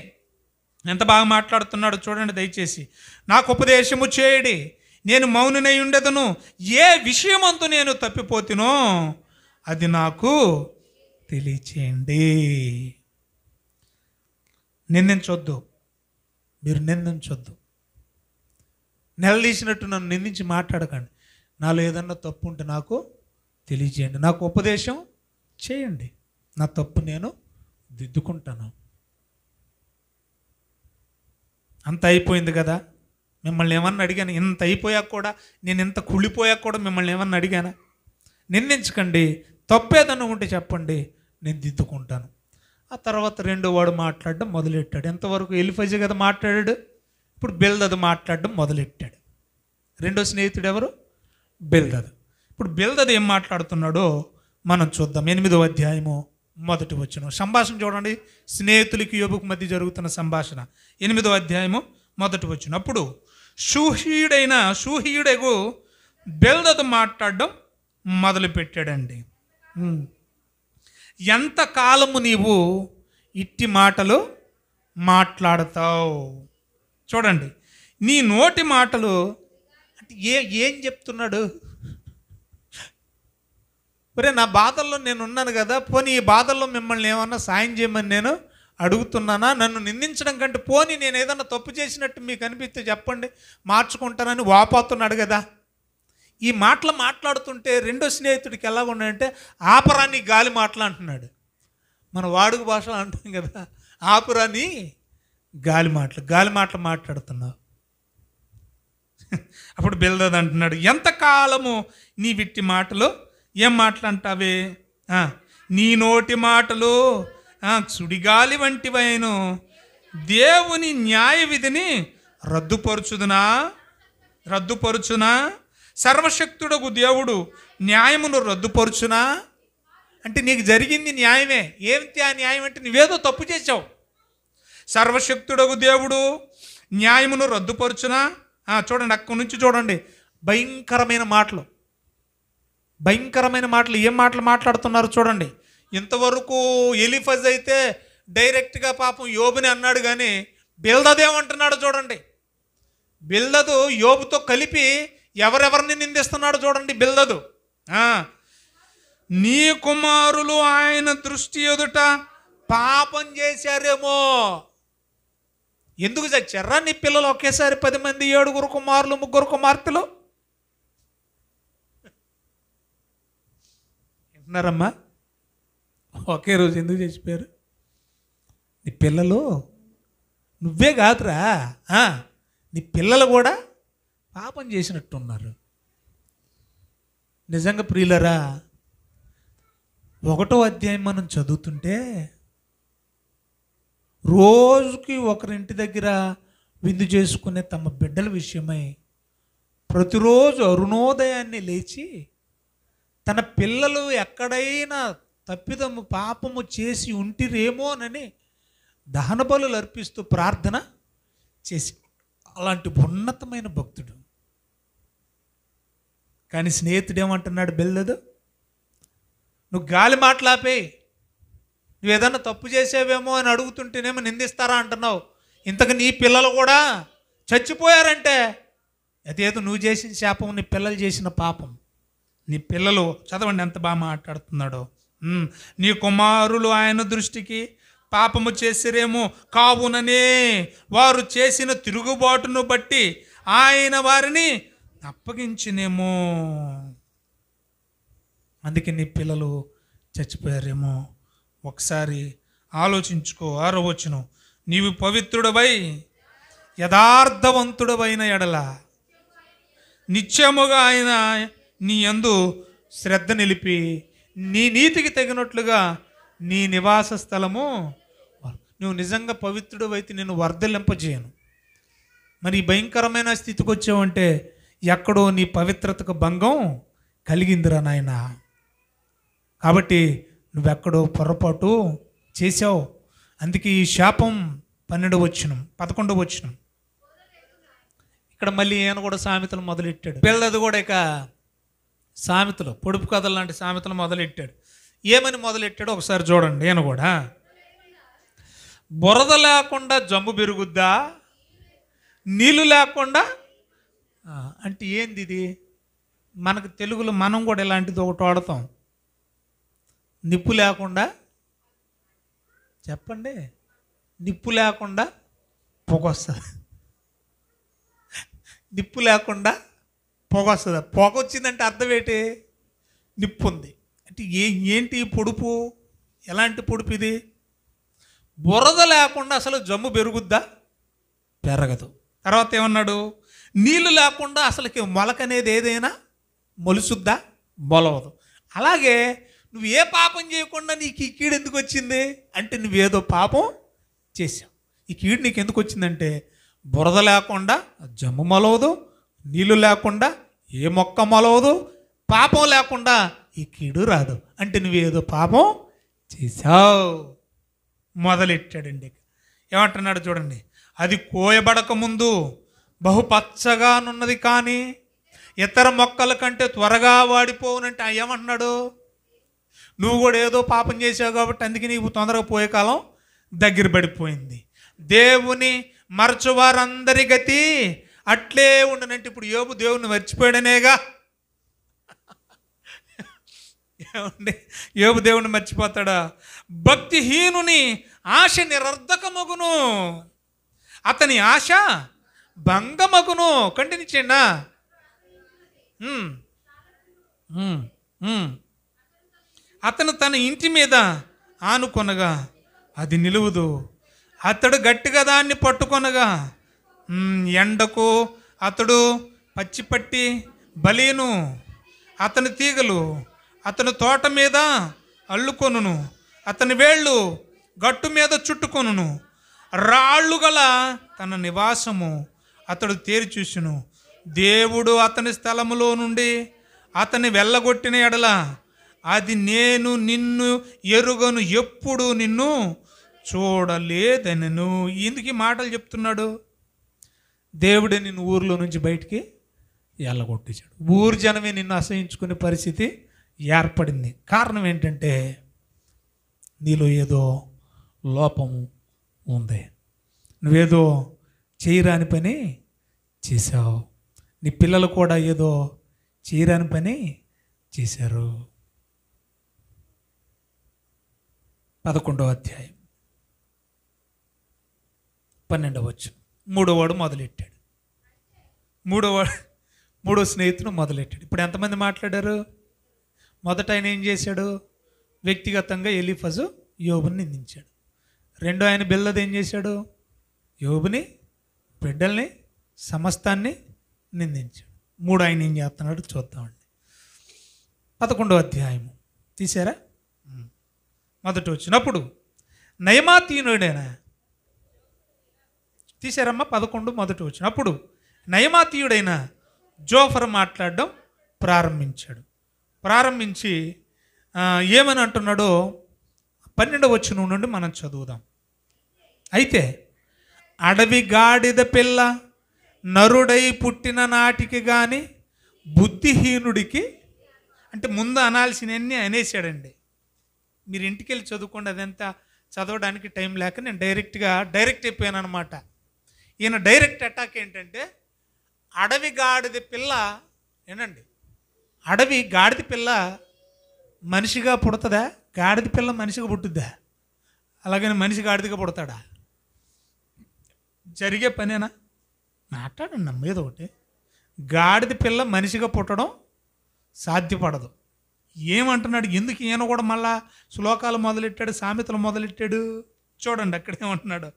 ఎంత బాగా మాట్లాడుతున్నాడు చూడండి దయచేసి. నాకు ఉపదేశము చేయడి, నేను మౌనునై ఉండెదను. ఏ విషయమంతు నేను తప్పిపోతునో అది నాకు తెలియచేయండి. నిందించొద్దు, మీరు నిందించొద్దు. నిలదీసినట్టు నన్ను నిందించి మాట్లాడకండి. నాలో ఏదన్నా తప్పు ఉంటే నాకు తెలియజేయండి, నాకు ఉపదేశం చేయండి, నా తప్పు నేను దిద్దుకుంటాను. అంత అయిపోయింది కదా, మిమ్మల్ని ఏమన్నా అడిగాను? ఇంత అయిపోయాక కూడా, నేను ఇంత కుళ్ళిపోయాక కూడా మిమ్మల్ని ఏమన్నా అడిగానా? నిందించకండి, తప్పేదన్నా ఉంటే చెప్పండి, నేను దిద్దుకుంటాను. ఆ తర్వాత రెండో వాడు మాట్లాడడం మొదలెట్టాడు. ఎంతవరకు ఎలీఫజు కదా మాట్లాడాడు, ఇప్పుడు బిల్దదు మాట్లాడడం మొదలెట్టాడు. రెండో స్నేహితుడు ఎవరు? బిల్దదు. ఇప్పుడు బిల్దదు ఏం మాట్లాడుతున్నాడో మనం చూద్దాం. 8వ అధ్యాయము 1వ వచనం సంభాషణ చూడండి. స్నేహితులకి యోబుకు మధ్య జరుగుతున్న సంభాషణ 8వ అధ్యాయము 1వ వచనం. అప్పుడు షూహీయుడగు బిల్దదు మాట్లాడడం మొదలుపెట్టాడండి. ఎంతకాలము నీవు ఇట్టి మాటలు మాట్లాడతావు? చూడండి, నీ నోటి మాటలు అంటే ఏం చెప్తున్నాడు? ఒరే, నా బాధల్లో నేను ఉన్నాను కదా, పోనీ ఈ బాధల్లో మిమ్మల్ని ఏమన్నా సాయం చేయమని నేను అడుగుతున్నానా? నన్ను నిందించడం కంటే పోనీ నేను ఏదన్నా తప్పు చేసినట్టు మీకు అనిపిస్తే చెప్పండి, మార్చుకుంటానని వాపోతున్నాడు కదా. ఈ మాటలు మాట్లాడుతుంటే రెండో స్నేహితుడికి ఎలా ఉన్నాడంటే, ఆపరాని గాలి మాటలు అంటున్నాడు. మన వాడుక భాషలో అంటాం కదా, ఆపురాని గాలి మాటలు మాట్లాడుతున్నావు. అప్పుడు బిల్దదు అంటున్నాడు, ఎంతకాలము నీ విట్టి మాటలు, ఏం మాటలు అంటావే? నీ నోటి మాటలు సుడిగాలి వంటివైను, దేవుని న్యాయ విధిని రద్దుపరుచునా? సర్వశక్తుడగు దేవుడు న్యాయమును రద్దుపరుచునా? అంటే నీకు జరిగింది న్యాయమే. ఏమిటి ఆ న్యాయం అంటే, నువ్వేదో తప్పు చేసావు. సర్వశక్తుడగు దేవుడు న్యాయమును రద్దుపరుచునా? చూడండి, అక్కడి నుంచి చూడండి, భయంకరమైన మాటలు. ఏం మాటలు మాట్లాడుతున్నారు చూడండి. ఇంతవరకు ఎలీఫజు అయితే డైరెక్ట్గా పాపం యోబుని అన్నాడు, కానీ బిల్దదు ఏమంటున్నాడు చూడండి. బిల్దదు యోబుతో కలిపి ఎవరెవరిని నిందిస్తున్నాడు చూడండి. బిల్దదు, నీ కుమారులు ఆయన దృష్టి ఎదుట పాపం చేశారేమో. ఎందుకు చచ్చారా నీ పిల్లలు ఒకేసారి 10 మంది, 7 కుమారులు, 3 కుమార్తెలు? వింటున్నారమ్మా? ఒకే రోజు ఎందుకు చచ్చిపోయారు? నీ పిల్లలు, నువ్వే కాదురా, నీ పిల్లలు కూడా పాపం చేసినట్టున్నారు. నిజంగా ప్రియులరా, 1వ అధ్యాయం మనం చదువుతుంటే రోజుకి ఒకరింటి దగ్గర విందు చేసుకునే తమ బిడ్డల విషయమై ప్రతిరోజు అరుణోదయాన్ని లేచి తన పిల్లలు ఎక్కడైనా తప్పిదము పాపము చేసి ఉంటిరేమోనని దహన బలులు అర్పిస్తూ ప్రార్థన చేసి, అలాంటి ఉన్నతమైన భక్తుడు. కానీ స్నేహితుడు ఏమంటున్నాడు బిల్దదు, నువ్వు గాలి మాట్లాపే, నువ్వు ఏదన్నా తప్పు చేసావేమో అని అడుగుతుంటేనేమో నిందిస్తారా అంటున్నావు. ఇంతకు నీ పిల్లలు కూడా చచ్చిపోయారంటే అదేదో నువ్వు చేసిన శాపం, నీ పిల్లలు చేసిన పాపం. నీ పిల్లలు, చదవండి ఎంత బాగా మాట్లాడుతున్నాడో. నీ కుమారులు ఆయన దృష్టికి పాపము చేసిరేమో, కావుననే వారు చేసిన తిరుగుబాటును బట్టి ఆయన వారిని అప్పగించినేమో. అందుకే నీ పిల్లలు చచ్చిపోయారేమో. ఒకసారి ఆలోచించుకో. 6వ వచనం, నీవు పవిత్రుడవై యథార్థవంతుడవైన ఎడల నిత్యముగా ఆయన నీ యందు శ్రద్ధ నిలిపి నీ నీతికి తగినట్లుగా నీ నివాస స్థలము. నువ్వు నిజంగా పవిత్రుడు అయితే నేను వర్ధలింపజేయను. మరి ఈ భయంకరమైన స్థితికి వచ్చావంటే ఎక్కడో నీ పవిత్రతకు భంగం కలిగిందిరా నాయన. కాబట్టి నువ్వెక్కడో పొరపాటు చేసావు. అందుకే ఈ శాపం 11వ వచనం. ఇక్కడ మళ్ళీ ఈయన కూడా సామెతలు మొదలెట్టాడు. పిల్లది కూడా ఇక సామెతలు, పొడుపు కథలు లాంటి సామెతలు మొదలెట్టాడు. ఏమని మొదలెట్టాడు ఒకసారి చూడండి. ఈయన కూడా బురద లేకుండా జమ్ము పెరుగుద్దా, నీళ్ళు లేకుండా అంటే ఏంది ఇది? మనకు తెలుగులో మనం కూడా ఇలాంటిది ఒకటి వాడతాం. నిప్పు లేకుండా, చెప్పండి, నిప్పు లేకుండా పొగ వస్తుంది. నిప్పు లేకుండా పొగ వస్తుంది. పొగ వచ్చిందంటే అర్థం ఏంటి? నిప్పు ఉంది అంటే ఏంటి పొడుపు? ఎలాంటి పొడుపు ఇది? బురద లేకుండా అసలు జమ్ము పెరుగుద్దా? పెరగదు. తర్వాత ఏమన్నాడు? నీళ్ళు లేకుండా అసలుకి మొలక అనేది ఏదైనా మొలుసుద్దా? మొలవదు. అలాగే నువ్వు ఏ పాపం చేయకుండా నీకు ఈ కీడు ఎందుకు వచ్చింది అంటే నువ్వేదో పాపం చేసావు. ఈ కీడు నీకు ఎందుకు వచ్చిందంటే బురద లేకుండా జమ్ము మొలవదు, నీళ్ళు లేకుండా ఏ మొక్క మొలవదు, పాపం లేకుండా ఈ కీడు రాదు. అంటే నువ్వేదో పాపం చేసావు. మొదలెట్టాడండి. ఏమంటున్నాడు చూడండి. అది కోయబడక ముందు బహుపచ్చగానున్నది కానీ ఇతర మొక్కల కంటే త్వరగా వాడిపోవునంటే ఏమంటున్నాడు? నువ్వు కూడా ఏదో పాపం చేసావు కాబట్టి అందుకే నీకు తొందరగా పోయే కాలం దగ్గర పడిపోయింది. దేవుని మరచువారందరి గతి అట్లే ఉండనంటే ఇప్పుడు యోబు దేవుని మర్చిపోయాడనేగా. ఏమండి, యోబు దేవుని మర్చిపోతాడా? భక్తిహీనుని ఆశ నిరర్ధకమగును, అతని ఆశ భంగమగును. కంటిన్యూ చేయండి. అతను తన ఇంటి మీద ఆనుకొనగా అది నిలువదు, అతడు గట్టిగా దాన్ని పట్టుకొనగా ఎండకు అతడు పచ్చిపట్టి బలీను. అతని తీగలు అతని తోట మీద అల్లుకొనును, అతని వేళ్ళు గట్టు మీద చుట్టుకొనును. రాళ్ళు గల తన నివాసము అతడు తేరి చూసును. దేవుడు అతని స్థలములో నుండి అతని వెళ్ళగొట్టిన ఎడల అది నేను నిన్ను ఎరుగను, ఎప్పుడు నిన్ను చూడలేదనను. ఎందుకు ఈ మాటలు చెప్తున్నాడు? దేవుడే నిన్ను ఊరిలో నుంచి బయటికి వెళ్ళగొట్టించాడు. ఊరు జనమే నిన్ను అసహించుకునే పరిస్థితి ఏర్పడింది. కారణం ఏంటంటే నీలో ఏదో లోపము ఉంది. నువ్వేదో చేయరాని పని చేశావు. నీ పిల్లలు కూడా ఏదో చేయరాని పని చేశారు. 11వ అధ్యాయం 12వ వచనం. మూడోవాడు మొదలెట్టాడు. మూడో స్నేహితుడు మొదలెట్టాడు. ఇప్పుడు ఎంతమంది మాట్లాడారు? మొదట ఆయన ఏం చేశాడు? వ్యక్తిగతంగా ఎలీఫజు యోబుని నిందించాడు. రెండో ఆయన బిల్దదు ఏం చేశాడు? యోబుని, బిడ్డల్ని, సమస్తాన్ని నిందించాడు. మూడు ఆయన ఏం చేస్తున్నాడు చూద్దామండి. 11వ అధ్యాయము తీసారా? మొదట వచ్చినప్పుడు నయమాతీయుడైనా తీసారమ్మా. 11 మొదట వచ్చినప్పుడు నయమాతీయుడైన జోఫర్ మాట్లాడడం ప్రారంభించి ఏమని అంటున్నాడో 12వ వచనం నుండి మనం చదువుదాం. అయితే అడవి గాడిద పిల్ల నరుడై పుట్టిన నాటికి కానీ బుద్ధిహీనుడికి, అంటే ముందు అనాల్సినవన్నీ అనేసాడండి. మీరు ఇంటికి వెళ్ళి చదువుకోండి, అదంతా చదవడానికి టైం లేక నేను డైరెక్ట్ అయిపోయాను అనమాట. ఈయన డైరెక్ట్ అటాక్ ఏంటంటే అడవి గాడిద పిల్ల. ఏనండి, అడవి గాడిద పిల్ల మనిషిగా పుడుతుందా? గాడిద పిల్ల మనిషిగా పుట్టుద్దా? అలాగని మనిషి గాడిదగా పుడతాడా? జరిగే పనేనా? మాట్లాడండి నమ్మేది ఒకటి. గాడిద పిల్ల మనిషిగా పుట్టడం సాధ్యపడదు. ఏమంటున్నాడు? ఎందుకు ఈయన కూడా మళ్ళా శ్లోకాలు మొదలెట్టాడు, సామెతలు మొదలెట్టాడు? చూడండి అక్కడ ఏమంటున్నాడు.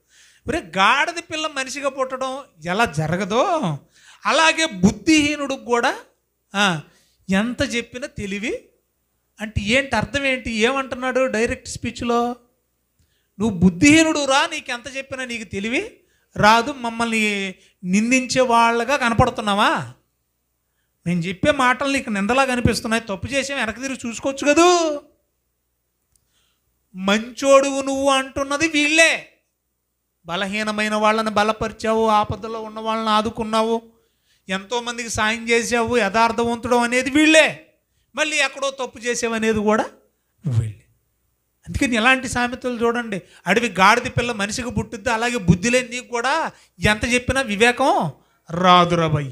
ఒరే, గాడిద పిల్ల మనిషిగా పుట్టడం ఎలా జరగదో అలాగే బుద్ధిహీనుడికి కూడా ఎంత చెప్పినా తెలివి అంటే ఏంటి, అర్థం ఏంటి? ఏమంటున్నాడు డైరెక్ట్ స్పీచ్లో? నువ్వు బుద్ధిహీనుడు రా, నీకెంత చెప్పినా నీకు తెలివి రాదు, మమ్మల్ని నిందించే వాళ్ళగా కనపడుతున్నావా? నేను చెప్పే మాటలు నీకు నిందలా కనిపిస్తున్నాయి, తప్పు చేసే వెనక్కి తిరిగి చూసుకోవచ్చు కదూ. మంచోడువు నువ్వు అంటున్నది వీళ్ళే. బలహీనమైన వాళ్ళని బలపరిచావు, ఆపదలో ఉన్న వాళ్ళని ఆదుకున్నావు, ఎంతోమందికి సాయం చేసావు, యథార్థవంతుడు అనేది వీళ్ళే. మళ్ళీ ఎక్కడో తప్పు చేసావు అనేది కూడా వీళ్ళే. అందుకని ఎలాంటి సామెతలు చూడండి. అడవి గాడిద పిల్ల మనిషికి పుట్టుద్ది, అలాగే బుద్ధి లేని నీకు కూడా ఎంత చెప్పినా వివేకం రాదురబై.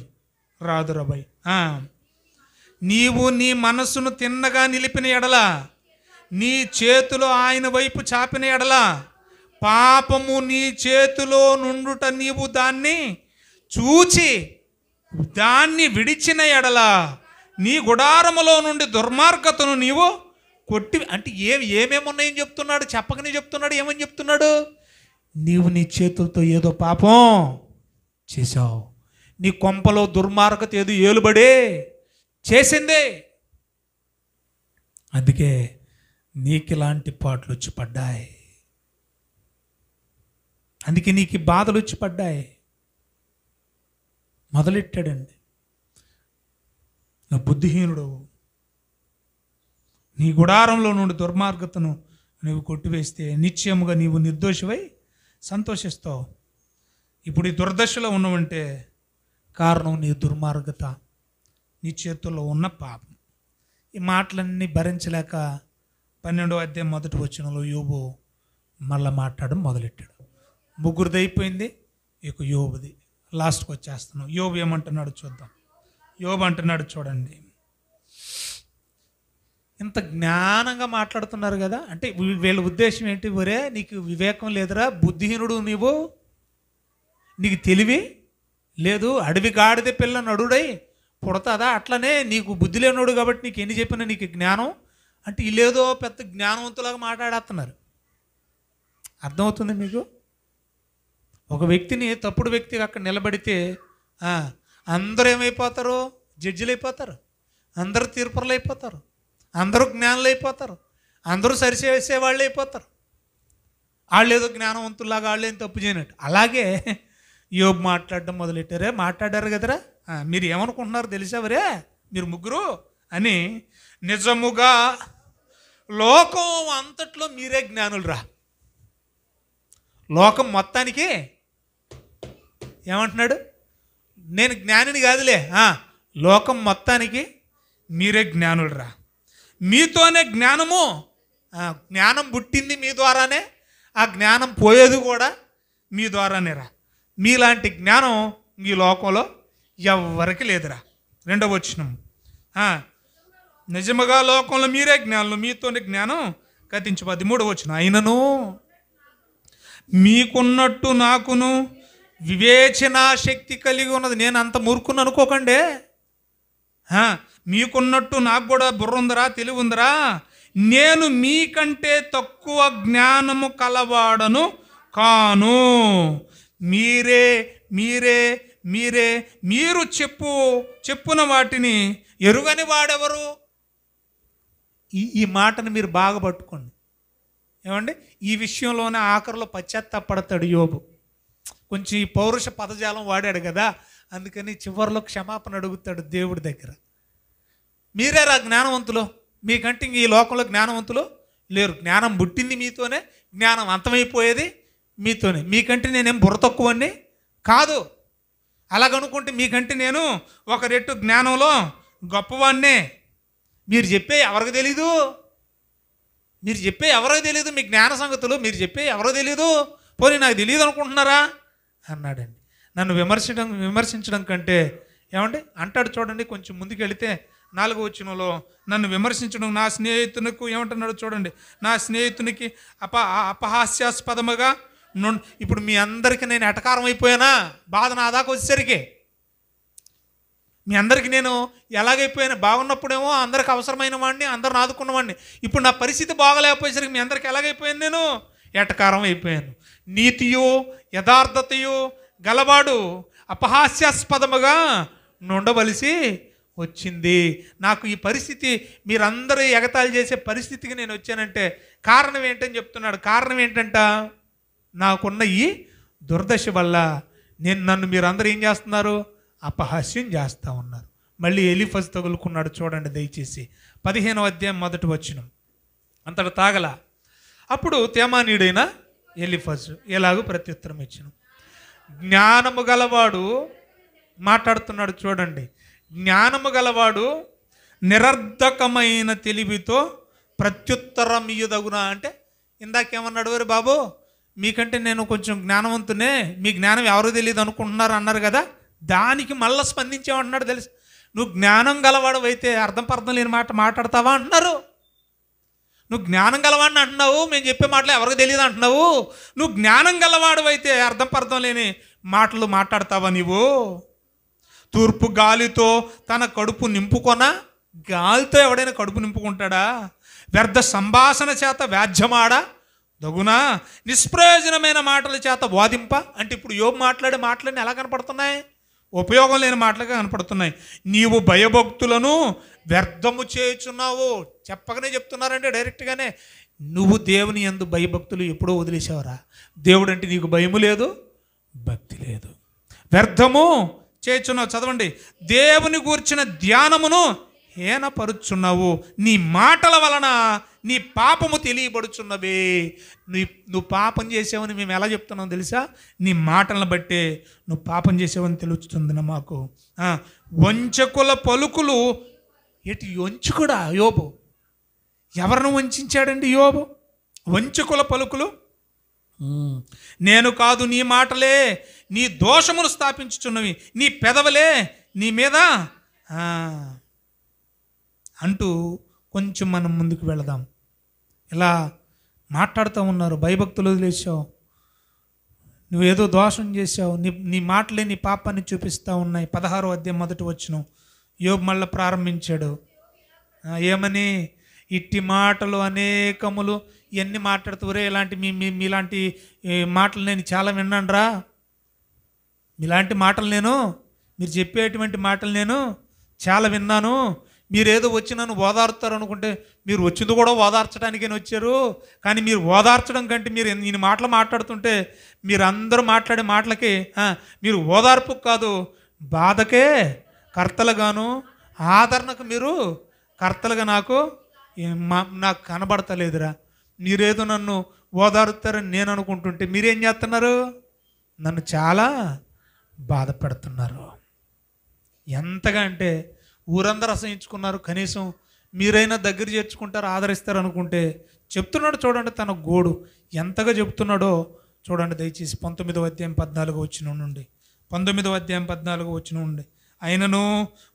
నీవు నీ మనస్సును తిన్నగా నిలిపిన ఎడల, నీ చేతులు ఆయన వైపు చాపిన ఎడల, పాపము నీ చేతిలో నుండుట నీవు దాన్ని చూచి దాన్ని విడిచిన ఎడల, నీ గుడారములో నుండి దుర్మార్గతను నీవు కొట్టి. అంటే ఏమేమి ఉన్నాయని చెప్తున్నాడు, చెప్పకనే చెప్తున్నాడు. ఏమని చెప్తున్నాడు? నీవు నీ చేతులతో ఏదో పాపం చేశావు, నీ కొంపలో దుర్మార్గత ఏదో ఏలుబడే చేసిందే, అందుకే నీకు ఇలాంటి పాటలు వచ్చి పడ్డాయి, అందుకే నీకు బాధలు వచ్చి పడ్డాయి. మొదలెట్టాడండి. నువ్వు బుద్ధిహీనుడు, నీ గుడారంలో నుండి దుర్మార్గతను నువ్వు కొట్టివేస్తే నిశ్చయముగా నీవు నిర్దోషివై సంతోషిస్తావు. ఇప్పుడు ఈ దుర్దశలో ఉన్నవంటే కారణం నీ దుర్మార్గత, నీ చేతుల్లో ఉన్న పాపం. ఈ మాటలన్నీ భరించలేక 12వ అధ్యాయం 1వ వచనంలో యోబు మళ్ళీ మాట్లాడడం మొదలెట్టాడు. ముగ్గురిది అయిపోయింది, ఇక యోబుది లాస్ట్కి వచ్చేస్తున్నాం. యోబు ఏమంటున్నాడు చూద్దాం. యోబు అంటున్నాడు చూడండి, ఇంత జ్ఞానంగా మాట్లాడుతున్నారు కదా, అంటే వీళ్ళ ఉద్దేశం ఏంటి? ఒరే నీకు వివేకం లేదురా, బుద్ధిహీనుడు నీవు, నీకు తెలివి లేదు, అడవి గాడిద పిల్ల నడుడై పుడతాదా? అట్లనే నీకు బుద్ధి లేనోడు కాబట్టి నీకు ఎన్ని చెప్పినా నీకు జ్ఞానం అంటే ఇల్లేదో పెద్ద జ్ఞానవంతులాగా మాట్లాడేస్తున్నారు. అర్థమవుతుంది మీకు? ఒక వ్యక్తిని తప్పుడు వ్యక్తిగా అక్కడ నిలబడితే అందరూ ఏమైపోతారు? జడ్జిలు అయిపోతారు, అందరూ తీర్పులు అయిపోతారు, అందరూ జ్ఞానులు అయిపోతారు, అందరూ సరిచేసే వాళ్ళు అయిపోతారు. వాళ్ళు ఏదో జ్ఞానవంతుల్లాగా వాళ్ళు ఏం తప్పు చేయనట్టు. అలాగే యోబు మాట్లాడడం మొదలెట్టారే, మాట్లాడారు కదరా, మీరు ఏమనుకుంటున్నారు తెలిసావరే మీరు ముగ్గురు అని. నిజముగా లోకం అంతట్లో మీరే జ్ఞానులు రా. లోకం మొత్తానికి ఏమంటున్నాడు? నేను జ్ఞానిని కాదులే, లోకం మొత్తానికి మీరే జ్ఞానులు రా. మీతోనే జ్ఞానం పుట్టింది మీ ద్వారానే, ఆ జ్ఞానం పోయేది కూడా మీ ద్వారానే రా. మీలాంటి జ్ఞానం ఈ లోకంలో ఎవ్వరికి లేదురా. 2వ వచనం, నిజముగా లోకంలో మీరే జ్ఞానులు, మీతోనే జ్ఞానం కథించబోద్ది. 3వ వచనం, అయినను మీకున్నట్టు నాకును వివేచనా శక్తి కలిగి ఉన్నది. నేను అంత మూర్ఖుని అనుకోకండి, మీకున్నట్టు నాకు కూడా బుర్ర ఉందరా, తెలివి ఉందరా. నేను మీకంటే తక్కువ జ్ఞానము కలవాడను కాను. మీరే మీరే మీరే మీరు చెప్పున వాటిని ఎరుగని వాడెవరు? ఈ మాటను మీరు బాగా పట్టుకోండి. ఏమండి, ఈ విషయంలోనే ఆఖరిలో పశ్చాత్తాపడతాడు యోబు. కొంచెం ఈ పౌరుష పదజాలం వాడాడు కదా, అందుకని చివరిలో క్షమాపణ అడుగుతాడు దేవుడి దగ్గర. మీరేరా జ్ఞానవంతులు, మీకంటే ఇంక ఈ లోకంలో జ్ఞానవంతులు లేరు. జ్ఞానం పుట్టింది మీతోనే, జ్ఞానం అంతమైపోయేది మీతోనే. మీకంటే నేనేం బుర్ర తక్కువని కాదు. అలాగనుకుంటే మీకంటే నేను ఒక రెట్టు జ్ఞానంలో గొప్పవాన్నే. మీరు చెప్పే ఎవరికి తెలీదు, మీ జ్ఞాన సంగతులు మీరు చెప్పే ఎవరో తెలీదు, పోనీ నాకు తెలియదు అనుకుంటున్నారా అన్నాడండి. నన్ను విమర్శించడం కంటే ఏమండి అంటాడు చూడండి. కొంచెం ముందుకు వెళితే 4వ వచనంలో నన్ను విమర్శించడం నా స్నేహితునికి ఏమంటున్నాడు చూడండి, నా స్నేహితునికి అపహాస్యాస్పదముగా ఇప్పుడు మీ అందరికీ నేను ఎటకారం అయిపోయానా? బాధ నా దాకా వచ్చేసరికి మీ అందరికీ నేను ఎలాగైపోయాను? బాగున్నప్పుడేమో అందరికి అవసరమైన వాడిని, అందరిని ఆదుకున్నవాడిని. ఇప్పుడు నా పరిస్థితి బాగలేకపోయేసరికి మీ అందరికి ఎలాగైపోయాను? నేను ఎటకారం అయిపోయాను. నీతియో యథార్థతయో గలవాడు అపహాస్యాస్పదముగా నుండవలసి వచ్చింది. నాకు ఈ పరిస్థితి, మీరందరూ ఎగతాళి చేసే పరిస్థితికి నేను వచ్చానంటే కారణం ఏంటని చెప్తున్నాడు. కారణం ఏంటంట, నాకున్న ఈ దుర్దశ వల్ల నన్ను మీరందరూ ఏం చేస్తున్నారు, అపహాస్యం చేస్తూ ఉన్నారు. మళ్ళీ ఎలీఫజ్ తగులుకున్నాడు. చూడండి దయచేసి 15వ అధ్యాయం 1వ వచనం. అంతట తాగల. అప్పుడు తేమానీయుడైన ఎలీఫజు ఎలాగూ ప్రత్యుత్తరం ఇచ్చెను. జ్ఞానము గలవాడు మాట్లాడుతున్నాడు. చూడండి, జ్ఞానము గలవాడు నిరర్ధకమైన తెలివితో ప్రత్యుత్తరం ఇయ్యదగునా అంటే, ఇందాకేమన్నాడు, వరే బాబు మీకంటే నేను కొంచెం జ్ఞానవంతునే, మీ జ్ఞానం ఎవరో తెలియదు అనుకుంటున్నారు అన్నారు కదా, దానికి మళ్ళీ స్పందించేమంటున్నాడు తెలుసు. నువ్వు జ్ఞానం గలవాడు అయితే అర్థం పర్థం లేని మాట మాట్లాడతావా అంటున్నారు. నువ్వు జ్ఞానం గలవాడిని అంటున్నావు, మేము చెప్పే మాటలు ఎవరికి తెలియదు అంటున్నావు. నువ్వు జ్ఞానం గలవాడు అయితే అర్థం పర్థం లేని మాటలు మాట్లాడతావా నీవు? తూర్పు గాలితో తన కడుపు నింపుకొనా? గాలితో ఎవడైనా కడుపు నింపుకుంటాడా? వ్యర్థ సంభాషణ చేత వ్యాజ్యమాడా దగునా? నిష్ప్రయోజనమైన మాటల చేత వాదింప అంటే, ఇప్పుడు యోబు మాట్లాడే మాటలన్నీ ఎలా కనపడుతున్నాయి? ఉపయోగం లేని మాటలుగా కనపడుతున్నాయి. నీవు భయభక్తులను వ్యర్థము చేయుచున్నావు. చెప్పకనే చెప్తున్నారంటే డైరెక్ట్గానే, నువ్వు దేవుని యందు భయభక్తులు ఎప్పుడో వదిలేసావరా. దేవుడు అంటే నీకు భయము లేదు, భక్తి లేదు, వ్యర్థము చేయుచున్నావు. చదవండి, దేవుని గూర్చిన ధ్యానమును హీనపరుచున్నావు. నీ మాటల వలన నీ పాపము తెలియబడుచున్నవే. నువ్వు పాపం చేసావని మేము ఎలా చెప్తున్నావు తెలుసా? నీ మాటలను బట్టే నువ్వు పాపం చేసావని తెలుస్తుంది మాకు. వంచకుల పలుకులు ఎటు వంచుకుడా యోబు? ఎవరిని వంచాడండి యోబు? వంచకుల పలుకులు. నేను కాదు, నీ మాటలే నీ దోషమును స్థాపించుచున్నవి, నీ పెదవులే నీ మీద అంటూ కొంచెం మనం ముందుకు వెళదాం. ఇలా మాట్లాడుతూ ఉన్నారు. భయభక్తులు వదిలేసావు, నువ్వేదో దోషం చేసావు, నీ మాటలే నీ పాపాన్ని చూపిస్తూ ఉన్నాయి. 16వ అధ్యాయం 1వ వచనం యోబు మళ్ళీ ప్రారంభించాడు. ఏమని? ఇట్టి మాటలు అనేకములు. ఇవన్నీ మాట్లాడుతూ, ఇలాంటి మీలాంటి మాటలు నేను చాలా విన్నాను రా, మీలాంటి మాటలు మీరు చెప్పేటువంటి మాటలు నేను చాలా విన్నాను. మీరేదో వచ్చి నన్ను ఓదార్తారు అనుకుంటే, మీరు వచ్చింది కూడా ఓదార్చడానికే వచ్చారు. కానీ మీరు ఓదార్చడం కంటే మీరు నేను మాటలు మాట్లాడుతుంటే, మీరు అందరూ మాట్లాడే మాటలకి మీరు ఓదార్పుకు కాదు, బాధకే కర్తలుగాను, ఆదరణకు మీరు కర్తలుగా నాకు కనబడతలేదురా. మీరేదో నన్ను ఓదారుతారని నేను అనుకుంటుంటే మీరేం చేస్తున్నారు? నన్ను చాలా బాధ పెడుతున్నారు. ఎంతగా అంటే ఊరందరూ అసహించుకున్నారు, కనీసం మీరైనా దగ్గర చేర్చుకుంటారు, ఆదరిస్తారు అనుకుంటే చెప్తున్నాడు. చూడండి తన గోడు ఎంతగా చెప్తున్నాడో చూడండి దయచేసి. 19వ అధ్యాయం 14వ వచనం నుండి 19వ అధ్యాయం 14వ వచనం నుండి. అయినను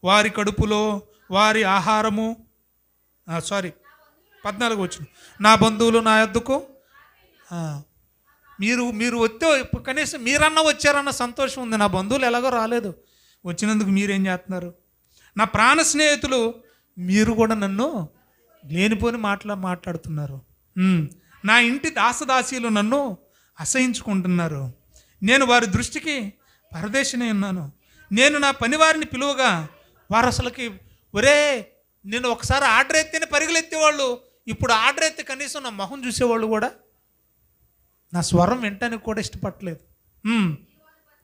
వారి కడుపులో వారి ఆహారము 14వ వచనం, నా బంధువులు నా యొద్దకు మీరు వస్తే కనీసం మీరన్నా వచ్చారన్న సంతోషం ఉంది. నా బంధువులు ఎలాగో రాలేదు, వచ్చినందుకు మీరేం చేస్తున్నారు? నా ప్రాణ స్నేహితులు మీరు కూడా నన్ను లేనిపోని మాట్లాడుతున్నారు. నా ఇంటి దాసదాసీలు నన్ను అసహించుకుంటున్నారు. నేను వారి దృష్టికి పరదేశినే ఉన్నాను. నేను నా పనివారిని పిలువగా వారు అసలుకి నేను ఒకసారి ఆర్డర్ ఎత్తేనే పరుగులెత్తేవాళ్ళు, ఇప్పుడు ఆర్డర్ ఎత్తే కనీసం నా మొహం చూసేవాళ్ళు కూడా నా స్వరం వినటానికి కూడా ఇష్టపడలేదు.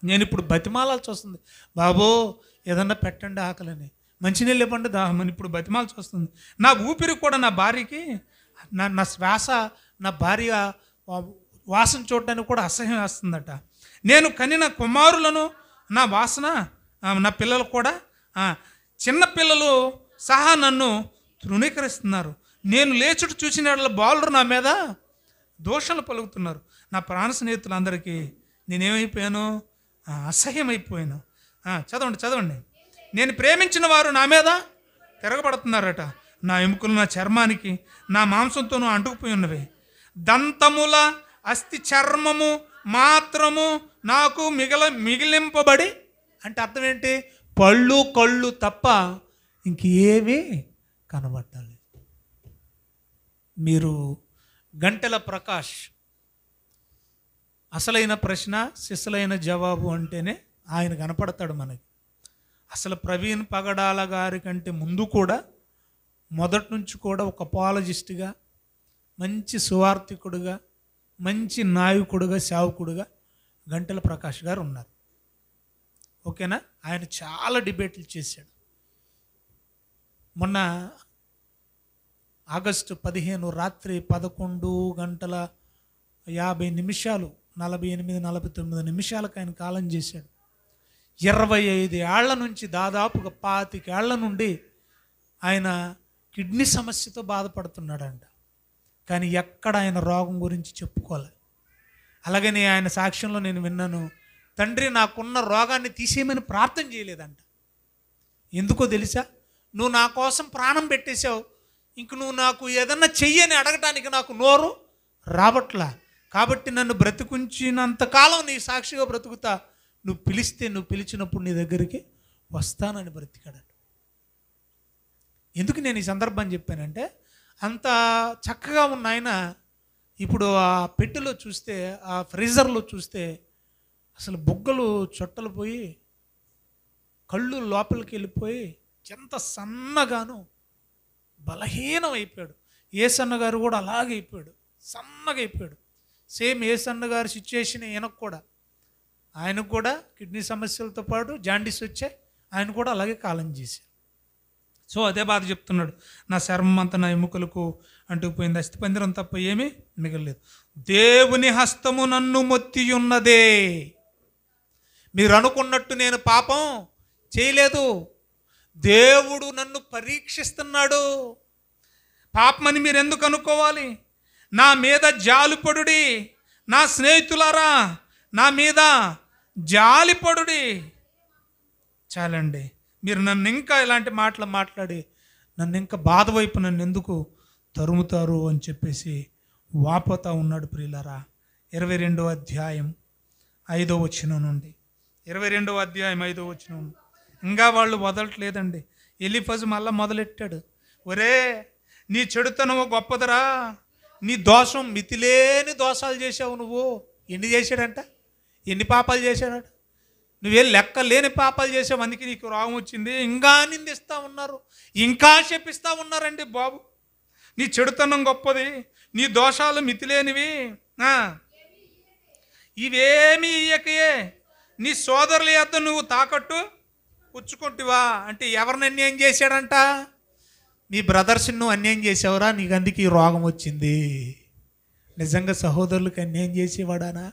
నేను ఇప్పుడు బతిమాలాల్సి వస్తుంది, బాబో ఏదన్నా పెట్టండి ఆకలని, మంచినీళ్ళు ఇవ్వండి దాహమని ఇప్పుడు బతిమాల్సి వస్తుంది. నా ఊపిరి కూడా నా భార్యకి, నా శ్వాస నా భార్య వాసన చూడడానికి కూడా అసహ్యం వేస్తుందట. నేను కనిన కుమారులను నా వాసన నా పిల్లలు కూడా, చిన్న పిల్లలు సహా నన్ను తృణీకరిస్తున్నారు. నేను లేచుడు చూసిన బాలురు నా మీద దోషాలు పలుకుతున్నారు. నా ప్రాణ స్నేహితులందరికీ నేనేమైపోయాను? అసహ్యమైపోయాను. చదవండి. నేను ప్రేమించిన వారు నా మీద తిరగబడుతున్నారట. నా ఎముకలు నా చర్మానికి నా మాంసంతోనూ అంటుకుపోయి ఉన్నవి. దంతముల అస్థి చర్మము మాత్రము నాకు మిగిలింపబడి, అంటే అర్థం ఏంటి? పళ్ళు కళ్ళు తప్ప ఇంకేమీ కనబడాలి. మీరు గంటెల ప్రకాష్ అసలైన ప్రశ్న సిసలైన జవాబు అంటేనే ఆయన కనపడతాడు మనకి. అసలు ప్రవీణ్ పగడాల గారి కంటే ముందు కూడా మొదటి నుంచి కూడా ఒక అపాలజిస్ట్గా, మంచి సువార్థికుడుగా, మంచి నాయకుడుగా, సేవకుడుగా గంటెల ప్రకాష్ గారు ఉన్నారు. ఓకేనా? ఆయన చాలా డిబేట్లు చేశాడు. మొన్న ఆగస్టు 15 రాత్రి 11:50 48-49 నిమిషాలకు ఆయన కాలం చేశాడు. 25 ఏళ్ల నుంచి, దాదాపుగా 25 ఏళ్ల నుండి ఆయన కిడ్నీ సమస్యతో బాధపడుతున్నాడంట. కానీ ఎక్కడ ఆయన రోగం గురించి చెప్పుకోలే. అలాగని ఆయన సాక్ష్యంలో నేను విన్నాను, తండ్రి నాకున్న రోగాన్ని తీసేయమని ప్రార్థన చేయలేదంట. ఎందుకో తెలుసా? నువ్వు నా కోసం ప్రాణం పెట్టేశావు, ఇంక నువ్వు నాకు ఏదన్నా చెయ్యని అడగటానికి నాకు నోరు రావట్లా, కాబట్టి నన్ను బ్రతికుంచినంతకాలం నీ సాక్షిగా బ్రతుకుతా, నువ్వు పిలిస్తే, నువ్వు పిలిచినప్పుడు నీ దగ్గరికి వస్తానని బ్రతికాడట. ఎందుకు నేను ఈ సందర్భం చెప్పానంటే, అంత చక్కగా ఉన్న ఆయన ఇప్పుడు ఆ పెట్టెలో చూస్తే, ఆ ఫ్రీజర్లో చూస్తే అసలు బొగ్గలు చొట్టలు పోయి, కళ్ళు లోపలికి వెళ్ళిపోయి, ఎంత సన్నగాను బలహీనం అయిపోయాడు. ఏసన్న గారు కూడా అలాగే అయిపోయాడు, సన్నగా అయిపోయాడు. సేమ్ ఏసన్న గారి సిచ్యుయేషన్ ఈయనకు కూడా, ఆయనకు కూడా కిడ్నీ సమస్యలతో పాటు జాండీస్ వచ్చాయి, ఆయన కూడా అలాగే కాలం చేశారు. సో అదే బాధ చెప్తున్నాడు, నా చర్మం అంతా నా ఎముకలకు అంటుకుపోయింది, అస్థిపంజరం తప్ప ఏమీ మిగలలేదు. దేవుని హస్తము నన్ను మొత్తి ఉన్నదే. మీరు అనుకున్నట్టు నేను పాపం చేయలేదు, దేవుడు నన్ను పరీక్షిస్తున్నాడు. పాపమని మీరు ఎందుకు అనుకోవాలి? నా మీద జాలిపడుడి, నా స్నేహితులారా, నా మీద జాలిపడుడి. చాలండి, మీరు నన్ను ఇంకా ఇలాంటి మాటలు మాట్లాడి నన్ను ఇంకా బాధ వైపు నన్ను ఎందుకు తరుముతారు అని చెప్పేసి వాపోతా ఉన్నాడు. ప్రియులారా, 22వ అధ్యాయం 5వ వచనం నుండి, 22వ అధ్యాయం 5వ వచనం. ఇంకా వాళ్ళు వదలట్లేదండి. ఎలీఫజు మళ్ళా మొదలెట్టాడు, ఒరే నీ చెడుతనము గొప్పదరా, నీ దోషం మితిలేని దోషాలు చేసావు. నువ్వు ఎన్ని చేశాడంట, ఎన్ని పాపాలు చేశాడట? నువ్వేం లెక్క లేని పాపాలు చేసావు, అందుకే నీకు రోగం వచ్చింది. ఇంకా నిందిస్తూ ఉన్నారు, ఇంకా శపిస్తూ ఉన్నారండి. బాబు, నీ చెడుతనం గొప్పది, నీ దోషాలు మితిలేనివి, ఇవేమీ ఇయ్యకయే నీ సోదరుల యొద్ద నువ్వు తాకట్టు పుచ్చుకుంటువా. అంటే ఎవరిని అన్యాయం చేశాడంట? మీ బ్రదర్స్ని నువ్వు అన్యాయం చేసావురా, నీకు అందుకే ఈ రోగం వచ్చింది. నిజంగా సహోదరులకు అన్యాయం చేసేవాడానా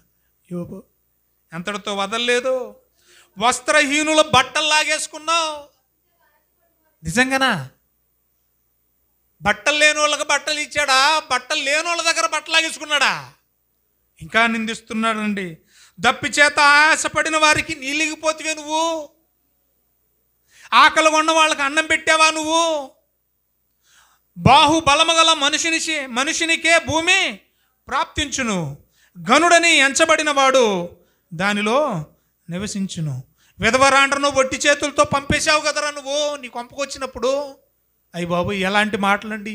యోబు? ఎంతటితో వదలలేదు. వస్త్రహీనుల బట్టలు లాగేసుకున్నావు. నిజంగానా? బట్టలు లేని వాళ్ళకి బట్టలు ఇచ్చాడా? బట్టలు లేని వాళ్ళ దగ్గర బట్టలు లాగేసుకున్నాడా? ఇంకా నిందిస్తున్నాడండి. దప్పి చేత ఆయాసపడిన వారికి నీలిగిపోతివే నువ్వు. ఆకలి ఉన్న వాళ్ళకి అన్నం పెట్టావా నువ్వు? బాహుబలము గల మనుషునికే భూమి ప్రాప్తించును, గనుడని ఎంచబడిన వాడు దానిలో నివసించును. విధవరాండ్రను వట్టి చేతులతో పంపేశావు కదరా నువ్వు నీ కొంపకొచ్చినప్పుడు. అయ్యి బాబు, ఎలాంటి మాటలండి!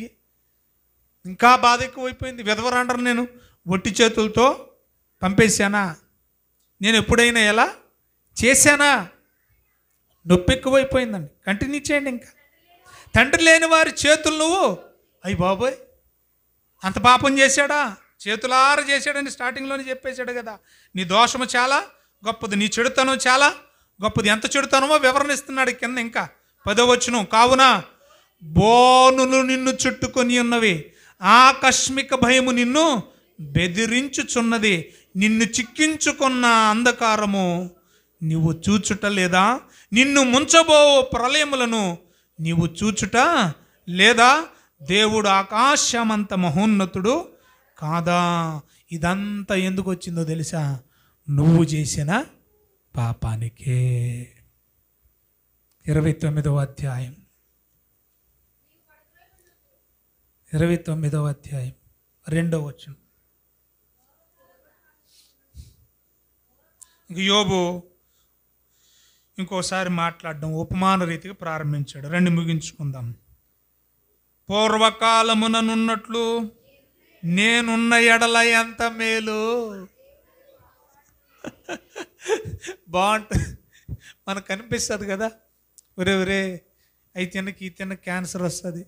ఇంకా బాధ ఎక్కువైపోయింది. విధవరాండ్రను నేను వట్టి చేతులతో పంపేశానా? నేను ఎప్పుడైనా ఎలా చేశానా? నొప్పి ఎక్కువైపోయిందండి. కంటిన్యూ చేయండి. ఇంకా తండ్రి లేని వారి చేతులు నువ్వు, అయ్యి బాబోయ్, అంత పాపం చేశాడా? చేతులార చేశాడని స్టార్టింగ్లోనే చెప్పేశాడు కదా. నీ దోషము చాలా గొప్పది, నీ చెడుతనం చాలా గొప్పది. ఎంత చెడుతనమో వివరణ ఇస్తున్నాడు కింద. ఇంకా 10వ వచనం, కావున బోనులు నిన్ను చుట్టుకొని ఉన్నవి, ఆకస్మిక భయము నిన్ను బెదిరించుచున్నది, నిన్ను చిక్కించుకున్న అంధకారము నీవు చూచుట లేదా? నిన్ను ముంచబో ప్రళయములను నీవు చూచుట లేదా? దేవుడు ఆకాశమంత మహోన్నతుడు కాదా? ఇదంతా ఎందుకు వచ్చిందో తెలుసా? నువ్వు చేసిన పాపానికే. 29వ అధ్యాయం 2వ వచనం. ఇంక యోబు ఇంకోసారి మాట్లాడడం ఉపమాన రీతిగా ప్రారంభించాడు. రండి ముగించుకుందాం. పూర్వకాలముననున్నట్లు నేనున్న ఎడల ఎంత మేలు. బాగుంటుంది, మనకు కనిపిస్తుంది కదా. ఒరే ఒరే అవి తినకి ఈ తినకు క్యాన్సర్ వస్తుంది,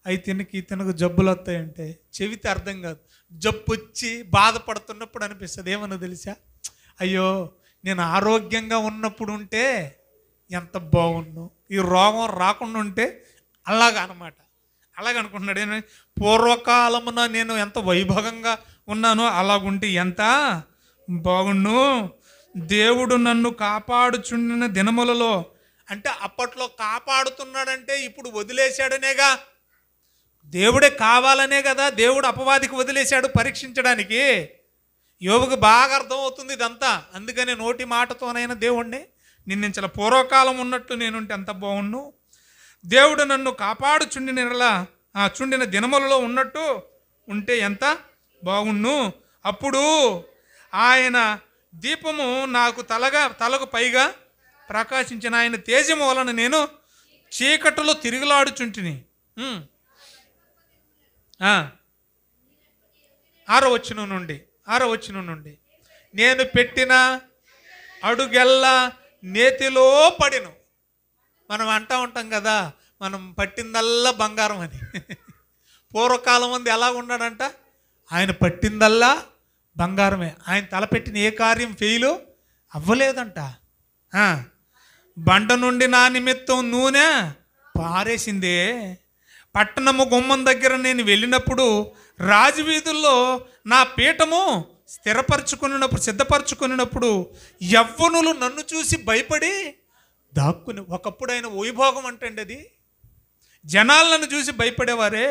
అవి తినకి ఈ తినకు జబ్బులు వస్తాయంటే చెవితే అర్థం కాదు. జబ్బు వచ్చి బాధపడుతున్నప్పుడు అనిపిస్తుంది ఏమన్నా తెలుసా, అయ్యో నేను ఆరోగ్యంగా ఉన్నప్పుడు ఉంటే ఎంత బాగుండు, ఈ రోగం రాకుండా ఉంటే అలాగనమాట. అలాగనుకుంటున్నాడు. ఏమి పూర్వకాలమున నేను ఎంత వైభవంగా ఉన్నానో అలాగుంటే ఎంత బాగుండు, దేవుడు నన్ను కాపాడుచుండిన దినములలో. అంటే అప్పట్లో కాపాడుతున్నాడంటే ఇప్పుడు వదిలేశాడనేగా, దేవుడే కావాలనే కదా దేవుడు అపవాదికి వదిలేశాడు పరీక్షించడానికి. యోబుకు బాగా అర్థమవుతుంది ఇదంతా. అందుకని నోటి మాటతోనైనా దేవుణ్ణి నిన్నించల పూర్వకాలం ఉన్నట్లు నేనుంటే ఎంత బాగుండు, దేవుడు నన్ను చుండిన దినములలో ఉన్నట్టు ఉంటే ఎంత బాగుండు. అప్పుడు ఆయన దీపము నాకు తలకు పైగా ప్రకాశించిన ఆయన తేజము వలన నేను చీకటిలో తిరుగులాడుచుంటిని. 6వ వచనం నుండి నేను పెట్టిన అడుగెల్లా నేతిలో పడెను. మనం అంటూ ఉంటాం కదా, మనం పట్టిందల్లా బంగారం అని. పూర్వకాలం మంది ఎలా ఉన్నాడంట, ఆయన పట్టిందల్లా బంగారమే. ఆయన తలపెట్టిన ఏ కార్యం ఫెయిలు అవ్వలేదంట. బండ నుండి నా నిమిత్తం నూనె పారేసిందే. పట్టణము గుమ్మం దగ్గర నేను వెళ్ళినప్పుడు రాజవీధుల్లో నా పీఠము సిద్ధపరచుకున్నప్పుడు యవ్వనులు నన్ను చూసి భయపడి దాక్కుని. ఒకప్పుడు ఆయన వైభోగం అంటే అది, జనాలు నన్ను చూసి భయపడేవారే.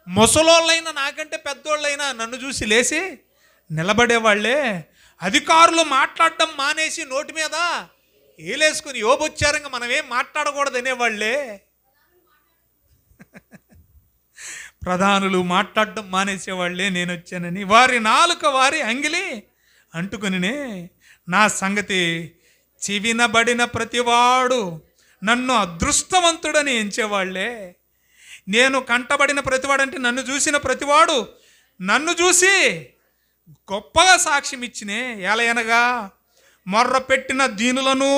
ముసలోళ్ళైనా నాకంటే పెద్దోళ్ళైనా నన్ను చూసి లేచి నిలబడేవాళ్లే. అధికారులు మాట్లాడడం మానేసి నోటి మీద ఏలేసుకుని యోబు వచ్చారంగా మనం ఏం మాట్లాడకూడదు అనేవాళ్లే. ప్రధానులు మాట్లాడడం మానేసేవాళ్లే నేను వచ్చానని. వారి నాలుక వారి అంగిలి అంటుకునినే. నా సంగతి చెవినబడిన ప్రతివాడు నన్ను అదృష్టవంతుడని ఎంచేవాళ్లే. నేను కంటబడిన ప్రతివాడు అంటే నన్ను చూసిన ప్రతివాడు నన్ను చూసి గొప్పగా సాక్ష్యం ఇచ్చినే. ఎలయనగా మొర్ర పెట్టిన దీనులను,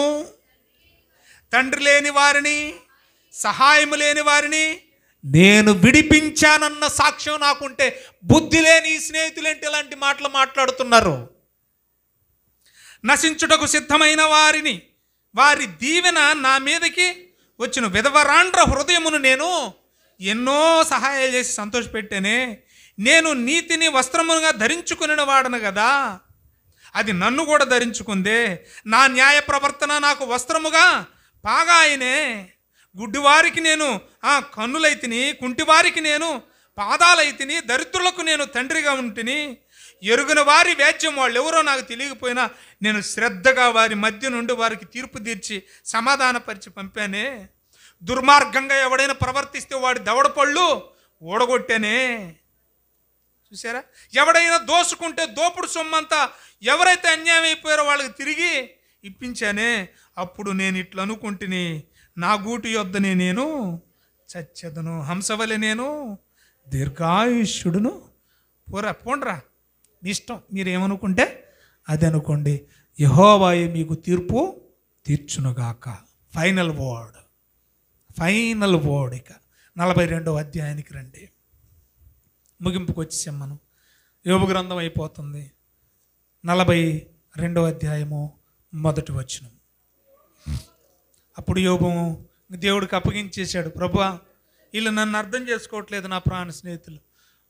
తండ్రి లేని వారిని, సహాయము లేని వారిని నేను విడిపించానన్న సాక్ష్యం నాకుంటే బుద్ధి లేని స్నేహితులేంటి ఇలాంటి మాటలు మాట్లాడుతున్నారు. నశించుటకు సిద్ధమైన వారి దీవెన నా మీదకి వచ్చిన విధవరాండ్ర హృదయమును నేను ఎన్నో సహాయాలు చేసి సంతోషపెట్టానే. నేను నీతిని వస్త్రముగా ధరించుకుని వాడను కదా, అది నన్ను కూడా ధరించుకుందే. నా న్యాయ ప్రవర్తన నాకు వస్త్రముగా పాగాయనే. గుడ్డివారికి నేను కన్నులైతిని, కుంటివారికి నేను పాదాలైతిని, దరిద్రులకు నేను తండ్రిగా ఉంటిని. ఎరుగిన వారి వ్యాజ్యం వాళ్ళు ఎవరో నాకు తెలియకపోయినా నేను శ్రద్ధగా వారి మధ్య నుండి వారికి తీర్పు తీర్చి సమాధానపరిచి పంపానే. దుర్మార్గంగా ఎవడైనా ప్రవర్తిస్తే వాడి దవడపళ్ళు ఓడగొట్టానే. చూసారా, ఎవడైనా దోసుకుంటే దోపుడు సొమ్మంతా ఎవరైతే అన్యాయం అయిపోయారో వాళ్ళకి తిరిగి ఇప్పించానే. అప్పుడు నేను ఇట్లా అనుకుంటుని, నా గూటి యొద్దనే నేను చచ్చెదను, హంసవలె నేను దీర్ఘాయుష్యుడును. పోండ్రా, మీ ఇష్టం, మీరేమనుకుంటే అది అనుకోండి, యెహోవాయే మీకు తీర్పు తీర్చునుగాక. Final word. ఇక 42వ అధ్యాయానికి రండి. ముగింపుకు వచ్చేసాం మనం. యోబు గ్రంథం అయిపోతుంది. 42వ అధ్యాయము 1వ వచనం. అప్పుడు యోబు దేవుడికి అప్పగించేశాడు. ప్రభువా, వీళ్ళు నన్ను అర్థం చేసుకోవట్లేదు, నా ప్రాణ స్నేహితులు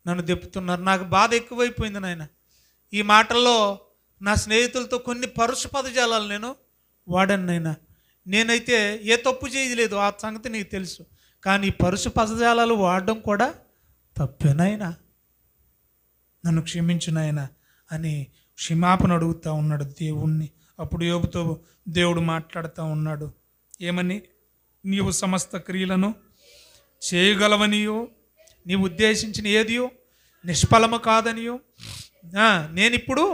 నన్ను దెప్పుతున్నారు, నాకు బాధ ఎక్కువైపోయింది నాయన. ఈ మాటల్లో నా స్నేహితులతో కొన్ని పరుష పదజాలాలు నేను వాడాను నాయన. నేనైతే ఏ తప్పు చేయలేదు, ఆ సంగతి నీకు తెలుసు. కానీ పరుష పదజాలాలు వాడడం కూడా తప్పేనాయన, నన్ను క్షమించు నాయన అని క్షమాపణ అడుగుతూ ఉన్నాడు దేవుణ్ణి. అప్పుడు యోబుతో దేవుడు మాట్లాడుతూ ఉన్నాడు. ఏమని? నీవు సమస్త క్రియలను చేయగలవనియో, నీవు ఉద్దేశించిన ఏదియో నిష్ఫలము కాదనియో, నేనిప్పుడు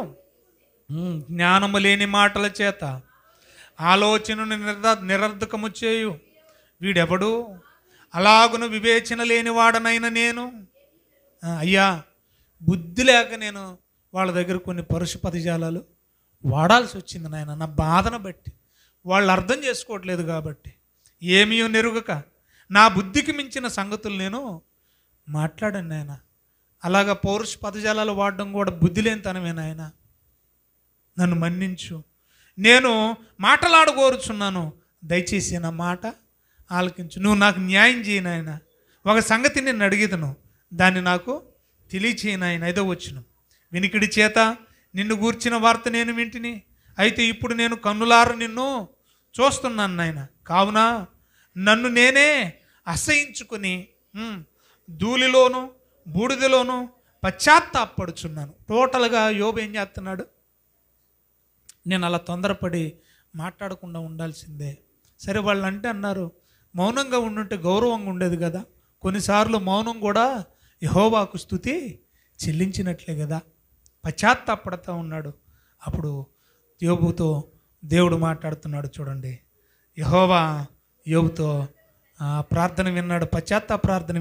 జ్ఞానము లేని మాటల చేత ఆలోచనను నిరర్ధకము చేయు వీడెవడు, అలాగును వివేచన లేని వాడనైనా నేను. అయ్యా, బుద్ధి లేక నేను వాళ్ళ దగ్గర కొన్ని పరుష పదజాలాలు వాడాల్సి వచ్చింది నాయన, నా బాధను బట్టి. వాళ్ళు అర్థం చేసుకోవట్లేదు కాబట్టి. ఏమీ నెరుగక నా బుద్ధికి మించిన సంగతులు నేను మాట్లాడాను నాయన. అలాగా పౌరుష పదజాలాలు వాడడం కూడా బుద్ధి లేనితనమే నాయన. నన్ను మన్నించు. నేను మాటలాడగోరుచున్నాను, దయచేసి నా మాట ఆలకించు. నువ్వు నాకు న్యాయం చేయి నాయన. ఒక సంగతి నేను అడిగేదను, దాన్ని నాకు తెలియచేయి నాయన. 5వ వచనం, వినికిడి చేత నిన్ను గూర్చిన వార్త నేను వింటిని, అయితే ఇప్పుడు నేను కన్నులార నిన్ను చూస్తున్నాను నాయన. కావున నన్ను నేనే అసహించుకుని ధూళిలోను బూడిదలోను పశ్చాత్తాపడుచున్నాను. టోటల్గా యోబు ఏం చేస్తున్నాడు? నేను అలా తొందరపడి మాట్లాడకుండా ఉండాల్సిందే. సరే, వాళ్ళు అంటే అన్నారు, మౌనంగా ఉండుంటే గౌరవంగా ఉండేది కదా. కొన్నిసార్లు మౌనం కూడా యెహోవాకు స్తుతి చెల్లించినట్లే కదా. పశ్చాత్తాపడుతూ ఉన్నాడు. అప్పుడు యోబుతో దేవుడు మాట్లాడుతున్నాడు చూడండి. యెహోవా యోబుతో ప్రార్థన విన్నాడు, పశ్చాత్తాప ప్రార్థన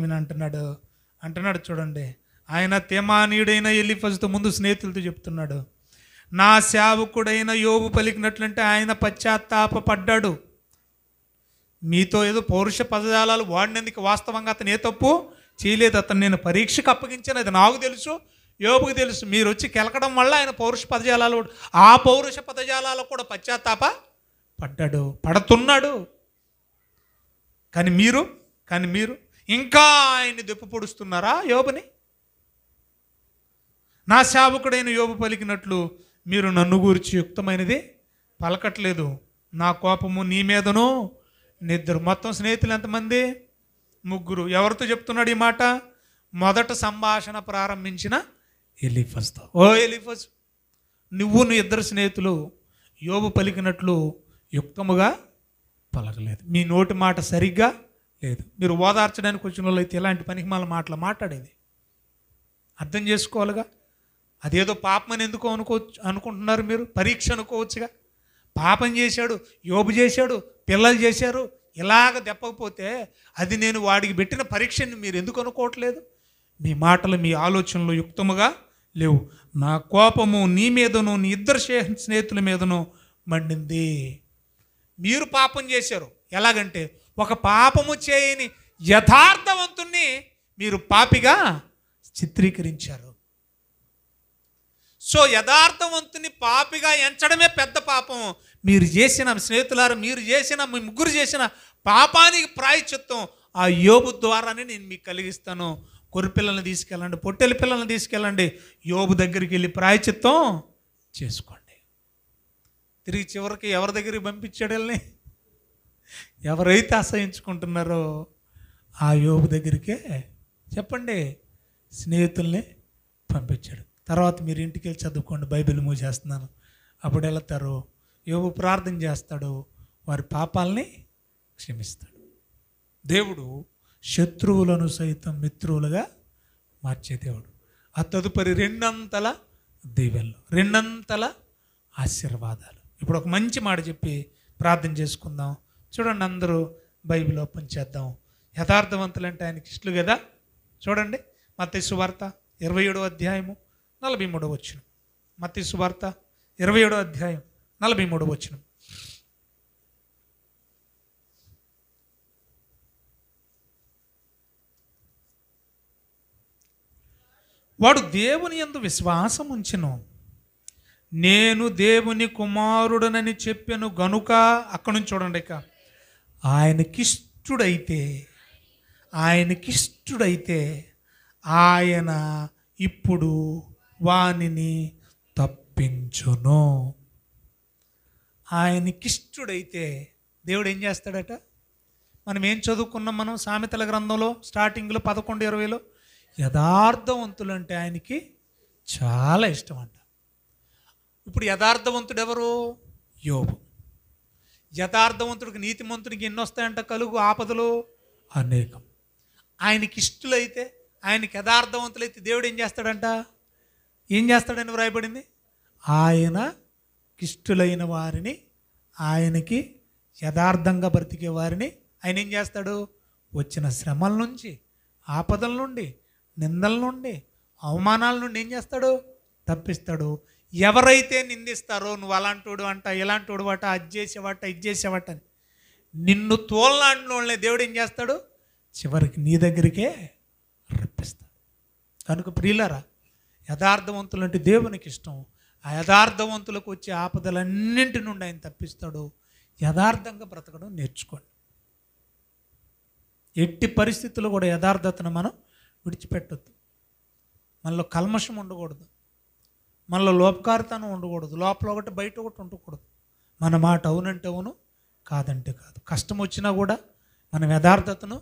అంటున్నాడు చూడండి. ఆయన తేమానీయుడైన ఎలీఫజుతో ముందు స్నేహితులతో చెప్తున్నాడు, నా సేవకుడైన యోబు పలికినట్లంటే ఆయన పశ్చాత్తాపడ్డాడు. మీతో ఏదో పౌరుష పదజాలాలు వాడినందుకు వాస్తవంగా అతను ఏ తప్పు చేయలేదు. అతను నేను పరీక్షకు అప్పగించాను, అది నాకు తెలుసు, యోబుకు తెలుసు. మీరు వచ్చి కెలకడం వల్ల ఆయన పౌరుష పదజాలాలు, ఆ పౌరుష పదజాలాలు కూడా పడుతున్నాడు. కానీ మీరు ఇంకా ఆయన్ని దెప్పు పొడుస్తున్నారా యోబుని? నా సేవకుడైన యోబు పలికినట్లు మీరు నన్ను గూర్చి యుక్తమైనది పలకట్లేదు. నా కోపము నీ మీదను నిద్ర. మొత్తం స్నేహితులు ఎంతమంది? 3. ఎవరితో చెప్తున్నాడు ఈ మాట? మొదట సంభాషణ ప్రారంభించిన ఎలీఫజుతో. ఓ ఎలీఫజు, నువ్వు 2 స్నేహితులు యోబు పలికినట్లు యుక్తముగా పలకలేదు. మీ నోటి మాట సరిగ్గా లేదు. మీరు ఓదార్చడానికి వచ్చిన వాళ్ళు అయితే ఇలాంటి పనికిమాల మాటలు మాట్లాడేది అర్థం చేసుకోవాలిగా. అదేదో పాపమని ఎందుకో అనుకుంటున్నారు మీరు? పరీక్ష అనుకోవచ్చుగా. పాపం చేశాడు, యోబు చేశాడు, పిల్లలు చేశారు, ఇలాగ దెప్పకపోతే అది నేను వాడికి పెట్టిన పరీక్షని మీరు ఎందుకు అనుకోవట్లేదు? మీ మాటలు, మీ ఆలోచనలు యుక్తముగా లేవు. నా కోపము నీ మీదను నీ 2 స్నేహితుల మీదను మండింది. మీరు పాపం చేశారు. ఎలాగంటే ఒక పాపము చేయని యథార్థవంతుణ్ణి మీరు పాపిగా చిత్రీకరించారు. సో యథార్థవంతుని పాపిగా ఎంచడమే పెద్ద పాపం. మీరు చేసిన స్నేహితులారు, మీ 3 చేసిన పాపానికి ప్రాయశ్చిత్తం ఆ యోబు ద్వారానే నేను మీకు కలిగిస్తాను. కొర్రెపిల్లల్ని తీసుకెళ్ళండి, పొట్టెలి పిల్లల్ని తీసుకెళ్ళండి, యోబు దగ్గరికి వెళ్ళి ప్రాయశ్చిత్తం చేసుకోండి. తిరిగి చివరికి ఎవరి దగ్గరికి పంపించాడు వెళ్ళని? ఎవరైతే అసహించుకుంటున్నారో ఆ యోబు దగ్గరికే చెప్పండి, స్నేహితుల్ని పంపించాడు. తర్వాత మీరు ఇంటికి వెళ్ళి చదువుకోండి, బైబిల్ మూసేస్తున్నాను. అప్పుడు వెళతారు, యోబు ప్రార్థన చేస్తాడు, వారి పాపాలని క్షమిస్తాడు. దేవుడు శత్రువులను సైతం మిత్రులుగా మార్చే దేవుడు. ఆ తదుపరి 2 అంతల దీవెనలు, 2 అంతల ఆశీర్వాదాలు. ఇప్పుడు ఒక మంచి మాట చెప్పి ప్రార్థన చేసుకుందాం. చూడండి, అందరూ బైబిల్ ఓపెన్ చేద్దాం. యథార్థవంతులు అంటే ఆయనకి ఇష్టలు కదా. చూడండి, మత్తయి సువార్త 27వ అధ్యాయము 43వ వచనం. మత్తయి సువార్త 27వ అధ్యాయం 43వ వచనం. వాడు దేవుని యందు విశ్వాసం ఉంచెను, నేను దేవుని కుమారుడనని చెప్పెను గనుక. అక్కడి నుంచి చూడండి, ఇక ఆయనకిష్టుడైతే ఆయన ఇప్పుడు వానిని తప్పించును. ఆయనకిష్టుడైతే దేవుడు ఏం చేస్తాడట? మనం ఏం చదువుకున్నాం? మనం సామెతల గ్రంథంలో స్టార్టింగ్లో 11:20లో యథార్థవంతులు అంటే ఆయనకి చాలా ఇష్టం అంట. ఇప్పుడు యథార్థవంతుడు ఎవరు? యోబు. యథార్థవంతుడికి, నీతిమంతుడికి ఎన్ని వస్తాయంట కలుగు ఆపదలు? అనేకం. ఆయనకి ఇష్టలైతే, ఆయనకి యథార్థవంతులైతే దేవుడు ఏం చేస్తాడంట? ఏం చేస్తాడని వ్రాయబడింది? ఆయనకిష్టులైన వారిని, ఆయనకి యథార్థంగా బ్రతికే వారిని ఆయన ఏం చేస్తాడు? వచ్చిన శ్రమల నుంచి, ఆపదల నుండి, నిందల నుండి, అవమానాల నుండి ఏం చేస్తాడు? తప్పిస్తాడు. ఎవరైతే నిందిస్తారో నువ్వు అలాంటోడు అంట, ఇలాంటోడు అట, అది చేసేవాట, ఇది చేసేవాట అని, నిన్ను తోలనాడిన వాళ్ళని దేవుడు ఏం చేస్తాడు? చివరికి నీ దగ్గరికే రప్పిస్తాడు. కనుక ప్రియులారా, యథార్థవంతులు అంటే దేవునికి ఇష్టం. ఆ యథార్థవంతులకు వచ్చే ఆపదలన్నింటి నుండి ఆయన తప్పిస్తాడు. యథార్థంగా బ్రతకడం నేర్చుకోండి. ఎట్టి పరిస్థితుల్లో కూడా యథార్థతను మనం విడిచిపెట్టొద్దు. మనలో కల్మషం ఉండకూడదు, మనలో లోపకారితనం ఉండకూడదు, లోపల ఒకటి బయట ఒకటి ఉండకూడదు. మన మాట అవునంటే అవును, కాదంటే కాదు. కష్టం వచ్చినా కూడా మనం యథార్థతను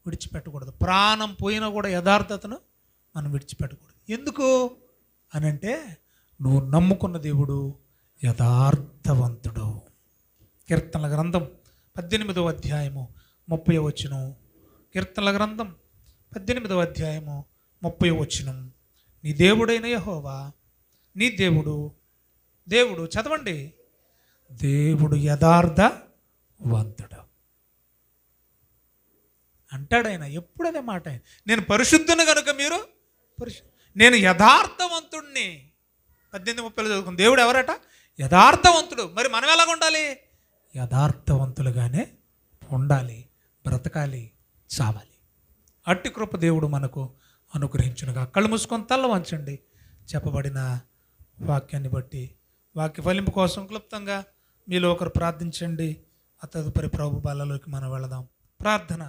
విడిచిపెట్టకూడదు. ప్రాణం పోయినా కూడా యథార్థతను మనం విడిచిపెట్టకూడదు. ఎందుకు అనంటే నువ్వు నమ్ముకున్న దేవుడు యథార్థవంతుడు. కీర్తనల గ్రంథం 18వ అధ్యాయము 30వ వచనం. కీర్తనల గ్రంథం 18వ అధ్యాయము 30వ వచనం. నీ దేవుడైన యెహోవా, నీ దేవుడు చదవండి, దేవుడు యథార్థవంతుడు అంటాడు ఆయన. ఎప్పుడు అదే మాట. నేను పరిశుద్ధుని కనుక మీరు నేను యథార్థవంతుడిని. 18:30 చదువుకుని దేవుడు ఎవరట? యథార్థవంతుడు. మరి మనం ఎలాగ ఉండాలి? యథార్థవంతులుగానే ఉండాలి, బ్రతకాలి, చావాలి. అట్టి కృప దేవుడు మనకు అనుగ్రహించునుగా. కళ్ళు మూసుకొని తల్ల వంచండి. చెప్పబడిన వాక్యాన్ని బట్టి వాక్య ఫలింపు కోసం క్లుప్తంగా మీలో ఒకరు ప్రార్థించండి. ఆ తదుపరి ప్రభు బల్లలోకి మనం వెళదాం. ప్రార్థన.